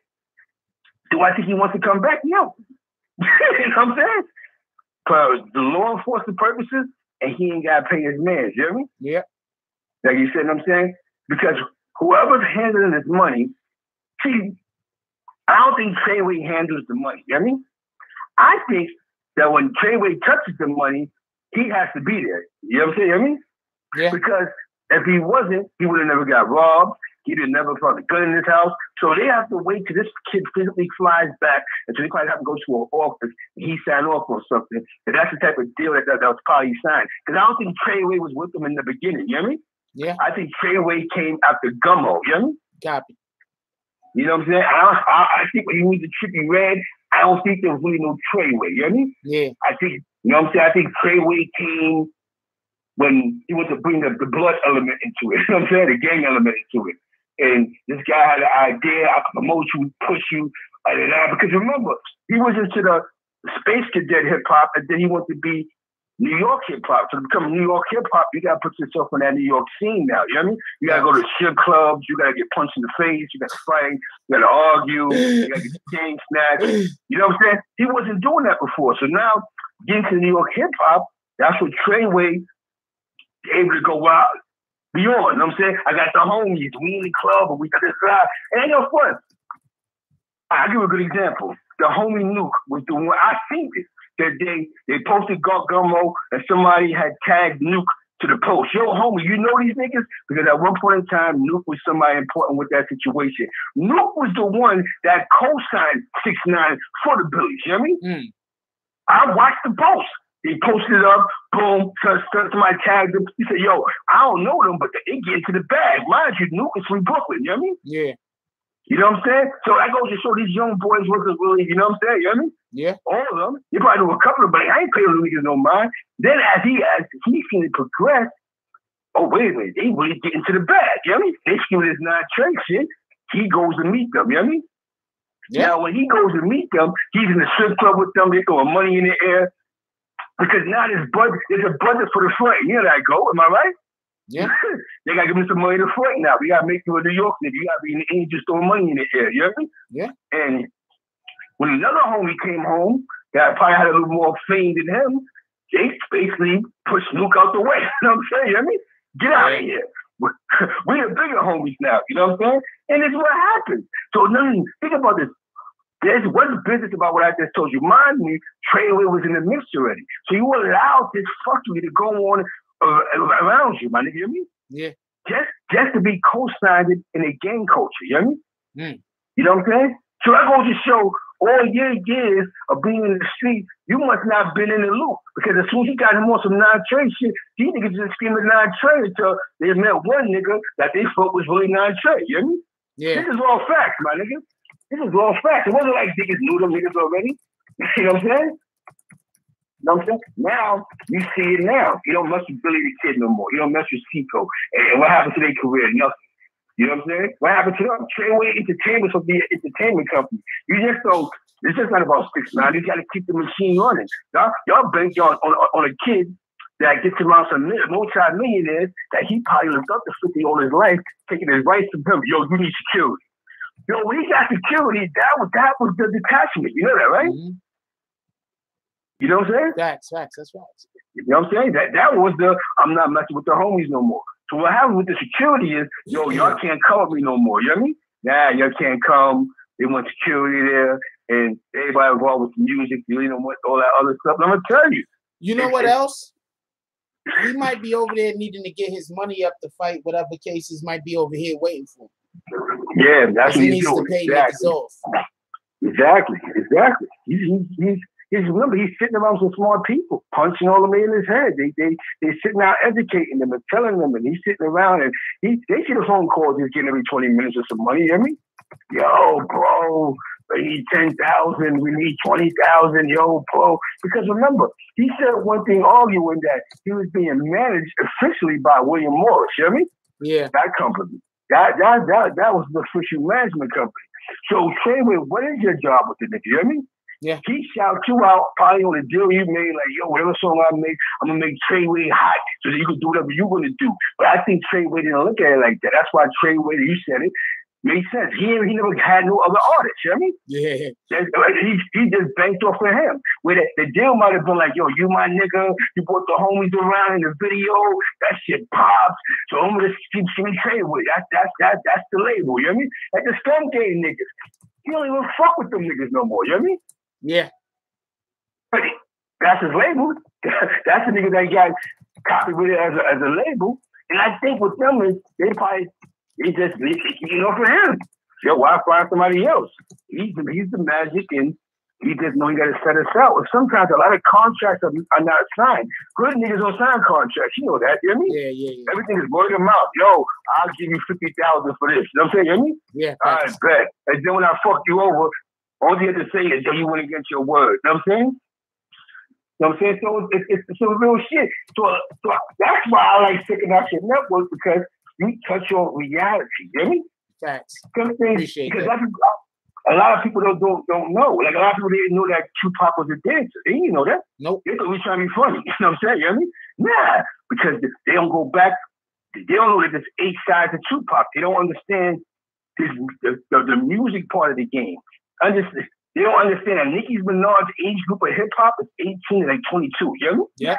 do I think he wants to come back? No. You know what I'm saying? For the law enforcement purposes, and he ain't got to pay his man. You know what I mean? Yeah. Like you said, what I'm saying? Because whoever's handling his money, see, I don't think Tr3yway handles the money. You know what I mean? I think that when Tr3yway touches the money, he has to be there. You know what I'm saying? You know what I mean? Yeah. Because if he wasn't, he would have never got robbed. He'd have never found a gun in his house. So they have to wait till this kid physically flies back until they probably have to go to an office and he sign off on something. And that's the type of deal that was probably signed. Because I don't think Tr3yway was with them in the beginning. You know what I mean? Yeah. I think Tr3yway came after Gummo. You know what I mean? Copy. You know what I'm saying? I think when he was the Trippy Red, I don't think there was really no Tr3yway. You know what I mean? Yeah. I think, you know what I'm saying? I think Tr3yway came when he wanted to bring the blood element into it. You know what I'm saying? The gang element into it. And this guy had an idea, I could promote you, push you, because remember, he was into the space cadet hip hop, and then he wanted to be New York hip hop. So to become New York hip hop, you gotta put yourself on that New York scene now. You know what I mean? You gotta go to strip clubs, you gotta get punched in the face, you gotta fight, you gotta argue, you gotta get gang snatched. You know what I'm saying? He wasn't doing that before. So now, getting to New York hip hop, that's what Tr3yway able to go out beyond. You know what I'm saying? I got the homies, we in the club, and we got this guy. It ain't no fun. I'll give you a good example. The homie Nuke was the one, I seen it. That they posted Gummo and somebody had tagged Nuke to the post. Yo, homie, you know these niggas? Because at one point in time, Nuke was somebody important with that situation. Nuke was the one that co-signed 6ix9ine for the Billies. You know what I mean? I watched the post. He posted it up, boom, somebody tagged him. He said, yo, I don't know them, but they get into the bag. Mind you, Nuke is from Brooklyn. You know what I mean? Yeah. You know what I'm saying? So that goes to show these young boys wasn't really, you know what I'm saying? You know what I mean? Yeah. All of them. You probably know a couple of them, but I ain't paying them niggas no mind. Then as he seen it progress, oh, wait a minute, they really get into the bag. You know what I mean? They feel this non-trade shit. He goes to meet them. You know what I mean? Yeah. Now, when he goes to meet them, he's in the strip club with them. They're throwing money in the air. Because now there's a budget for the flight. You know that go, am I right? Yeah. They gotta give me some money to flight now. We gotta make you a New York nigga. You gotta be in the Angels throwing money in the air. You know what I mean? Yeah. And when another homie came home that probably had a little more fame than him, they basically pushed Luke out the way. You know what I'm saying? You know what I mean? Get out of here. We're bigger homies now. You know what I'm saying? And it's what happens. So think about this. There's one business about what I just told you. Mind me, Tr3yway was in the mix already. So you allowed this fuckery to go on around you, my nigga. You know what I mean? Yeah. Just to be co-signed in a gang culture. You know what I mean? Mm. You know what I'm saying? So that goes to show all your years of being in the street, you must not have been in the loop. Because as soon as he got him on some non-trade shit, these niggas just screaming non-trade until they met one nigga that they thought was really non-trade. You know what I mean? Yeah. This is all facts, my nigga. This is all facts. It wasn't like niggas knew them niggas already. You know what I'm saying? You know what I'm saying? Now, you see it now. You don't mess with Billy the Kid no more. You don't mess with Seco. And what happened to their career? Nothing. You know what I'm saying? What happened to them? Tr3yway Entertainment will be an entertainment company. You just don't. It's just not about 6ix9ine. You got to keep the machine running. Y'all bank on a kid that gets around some multi-millionaires that he probably lived up to 50 all his life, taking his rights from him. Yo, you need security. Yo, when he got security, that was the detachment. You know that, right? Mm-hmm. You know what I'm saying? Facts. That's right. You know what I'm saying? That was the I'm not messing with the homies no more. So what happens with the security is, yo, y'all can't come with me no more. You know what I mean? Nah, y'all can't come. They want security there, and everybody involved with the music, you know what, all that other stuff. And I'm gonna tell you. You know what else? He might be over there needing to get his money up to fight whatever cases might be over here waiting for him. Yeah, that's what he needs to pay niggas off. Exactly. Remember, he's sitting around some smart people, punching all the way in his head. They sitting out educating them and telling them, and he's sitting around and they see the phone calls he's getting every 20 minutes or some money. You hear me? Yo, bro, we need 10,000. We need 20,000. Yo, bro. Because remember, he said one thing arguing that he was being managed officially by William Morris. You hear me? Yeah. That company. That was the official management company. So, Tr3yway, what is your job with the nigga? You hear me? Yeah. He shout you out probably on the deal you made, like, yo, whatever song I make, I'm gonna make Tr3yway hot so that you can do whatever you're gonna do. But I think Tr3yway didn't look at it like that. That's why Tr3yway, you said it, made sense. He never had no other artist, you know what I mean? Yeah. He just banked off of him. Where the deal might have been like, yo, you my nigga, you brought the homies around in the video, that shit pops. So I'm gonna keep singing Tr3yway. That's the label, you know what I mean? Like the Storm Game niggas. You don't even fuck with them niggas no more, you know what I mean? Yeah. That's his label. That's the nigga that got copied with it as a label. And I think with them is they just for him. Yo, why find somebody else? He's the magic, and he just know he got to set us out. And sometimes a lot of contracts are not signed. Good niggas don't sign contracts. You know that, you know what I mean? Yeah. Everything is word of mouth. Yo, I'll give you 50,000 for this. You know what I'm saying? You know what I mean? Yeah. All right, bet. And then when I fuck you over, all you have to say is, yo, you went against your word. You know what I'm saying? You know what I'm saying? So it's some real shit. So that's why I like Second Action Network, because you touch on reality. You know what I mean? Facts. Appreciate that. A lot of people don't know. Like, a lot of people didn't know that Tupac was a dancer. They didn't know that. Nope. They thought we were trying to be funny. You know what I'm saying? You know what I mean? Nah, because they don't go back. They don't know that there's 8 sides of Tupac. They don't understand the music part of the game. They don't understand that Nicki Minaj's age group of hip hop is 18 to like 22. You know? Yeah.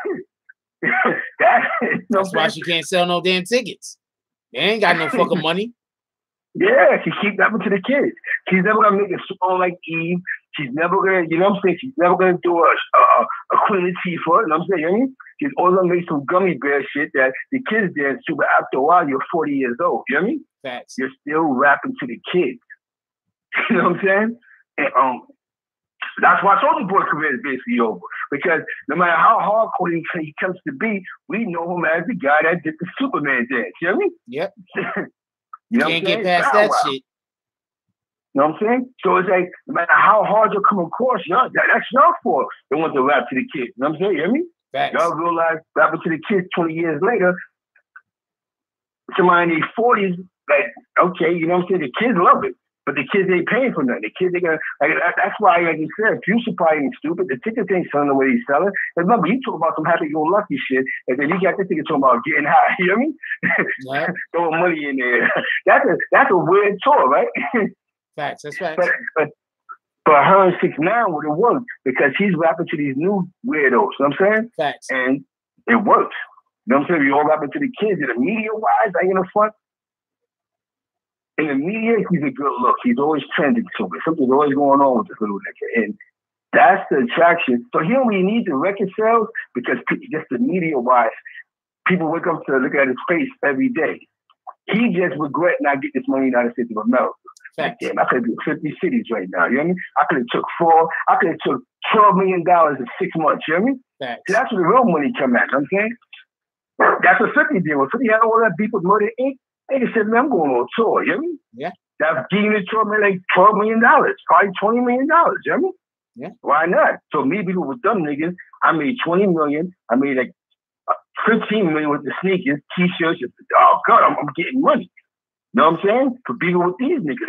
That's why she can't sell no damn tickets. They ain't got no fucking money. Yeah, she keeps that to the kids. She's never gonna make a song like Eve. She's never gonna, you know what I'm saying? She's never gonna do a Queen Latifah. You know what I'm saying? You know what I mean? She's always gonna make some gummy bear shit that the kids dance to, but after a while, you're 40 years old. You know what I mean? Facts. You're still rapping to the kids. You know what I'm saying? And that's why Soulja Boy's career is basically over. Because no matter how hardcore he comes to be, we know him as the guy that did the Superman dance. You know what I mean? Yep. You know can't get past that shit. You know what I'm saying? So it's like, no matter how hard you come across, y'all, that's your fault. They want to rap to the kids. You know what I'm saying? You hear me? Facts. Y'all realize rapping to the kids 20 years later, somebody in their 40s, like, okay, you know what I'm saying? The kids love it. But the kids ain't paying for nothing. The kids ain't gonna, like, that's why, like you said, Future probably ain't stupid. The tickets ain't selling the way he's selling. And remember, you talk about some happy-go-lucky shit, and then you got this nigga talking about getting high. You know what I mean? Yeah. Throwing money in there. That's a weird tour, right? Facts. That's right. But her and 6ix9ine would have worked because he's rapping to these new weirdos. You know what I'm saying? Facts. And it works. You know what I'm saying? We all rapping to the kids. And the media-wise, I ain't in the front. In the media, he's a good look. He's always trending to it. Something's always going on with this little nigga. And that's the attraction. So he don't really need the record sales because just the media-wise, people wake up to look at his face every day. He just regret not getting this money in the United States of America. Like, damn, I could have been 50 cities right now. You know what I mean? I could have took $12 million in 6 months. You know what I mean? So that's where the real money come at. You know what I'm saying? That's what 50 did. When 50 had all that beef with Murder Inc., they just said, man, I'm going on tour, you know what I mean? Yeah. That's giving the tour, man, like $12 million, probably $20 million, you know what I mean? Yeah. Why not? So me, people with dumb niggas, I made $20 million. I made like $15 million with the sneakers, t-shirts. Oh, God, I'm getting money. You know what I'm saying? For being with these niggas,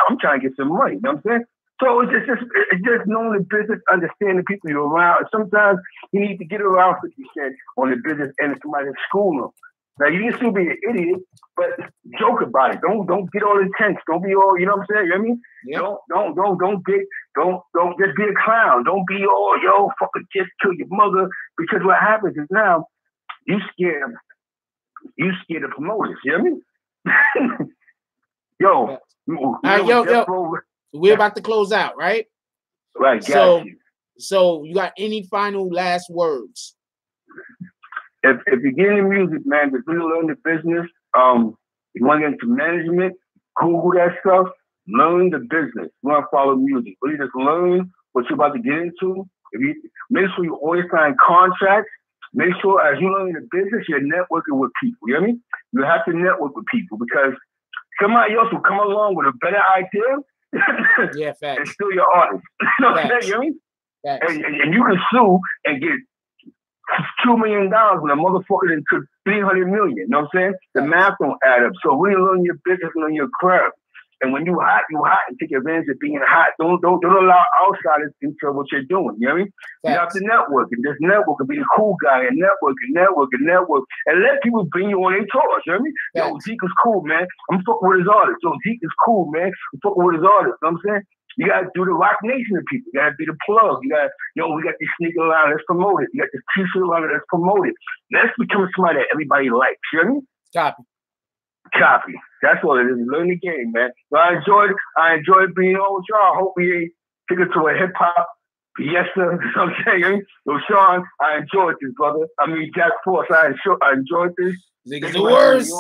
I'm trying to get some money. You know what I'm saying? So it's just knowing the business, understanding people you're around. Sometimes you need to get around 50% on the business and somebody in school. Now you can still be an idiot, but joke about it. Don't get all intense. Don't be all, you know what I'm saying? You know what I mean? Yep. Don't just be a clown. Don't be all, yo, fucking just kill your mother. Because what happens is now you scared of promoters. You know what I mean? Yo. We're about to close out, right? Right. So you got any final last words? If you get into music, man, just really learn the business. You want to get into management, Google that stuff, learn the business. You want to follow music. Really just learn what you're about to get into. Make sure you always sign contracts. Make sure as you learn the business, you're networking with people. You know what I mean? You have to network with people because somebody else will come along with a better idea. Yeah, facts. And still your artist. You know what I'm saying? You know what I mean? And you can sue and get $2 million when a motherfucker then took $300 million. You know what I'm saying? The math don't add up. So when you learn your business, learn your craft. And when you hot, and take advantage of being hot. Don't allow outsiders into what you're doing. You know what I mean? You have to network and just network and be the cool guy and network and let people bring you on their tours. You know what I mean? Yo, Zeke is cool, man. I'm fucking with his artist. Yo, Zeke is cool, man. I'm fucking with his artist. You know what I'm saying? You gotta do the Rock Nation of people. You gotta be the plug. You gotta, we got this sneaker line, let's promote it. You got this t-shirt line, let's promote it. Let's become somebody that everybody likes. You know what I mean? Copy. That's all it is. Learn the game, man. So I enjoyed being on with y'all. I hope we take it to a hip hop fiesta. You know what I'm saying? So Sean, I enjoyed this, brother. I mean Jack Force, I enjoyed this. Niggas the worst.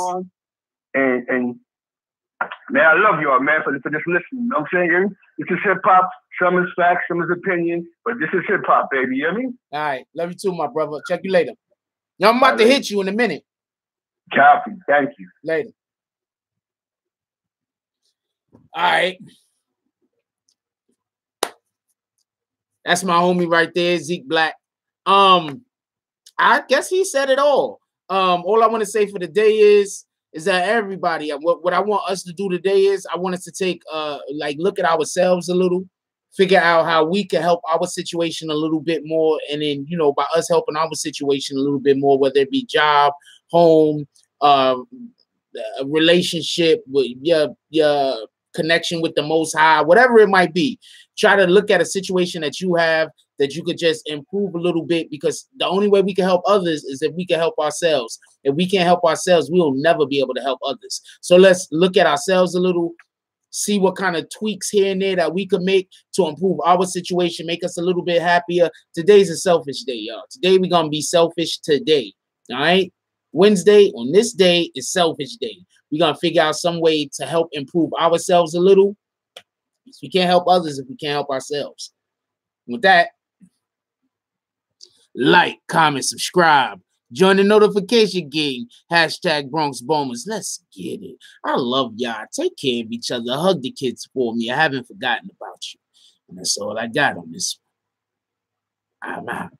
And man, I love y'all, man, for just listening. You know what I'm saying? This is hip hop. Some is facts, some is opinion, but this is hip hop, baby. You know what I mean? All right. Love you too, my brother. Check you later. Yo, I'm about to hit you in a minute. Copy. Thank you. Later. All right. That's my homie right there, Zeke Black. I guess he said it all. All I want to say for the day is that everybody, what I want us to do today is I want us to take look at ourselves a little, figure out how we can help our situation a little bit more, and then by us helping our situation a little bit more, whether it be job, home, relationship with your connection with the Most High, whatever it might be. Try to look at a situation that you have that you could just improve a little bit, because the only way we can help others is if we can help ourselves. If we can't help ourselves, we will never be able to help others. So let's look at ourselves a little, see what kind of tweaks here and there that we could make to improve our situation, make us a little bit happier. Today's a selfish day, y'all. Today we're going to be selfish today, all right? Wednesday, on this day, is selfish day. We're going to figure out some way to help improve ourselves a little. We can't help others if we can't help ourselves. With that, like, comment, subscribe. Join the notification gang. Hashtag Bronx Bombers. Let's get it. I love y'all. Take care of each other. Hug the kids for me. I haven't forgotten about you. And that's all I got on this one. I'm out.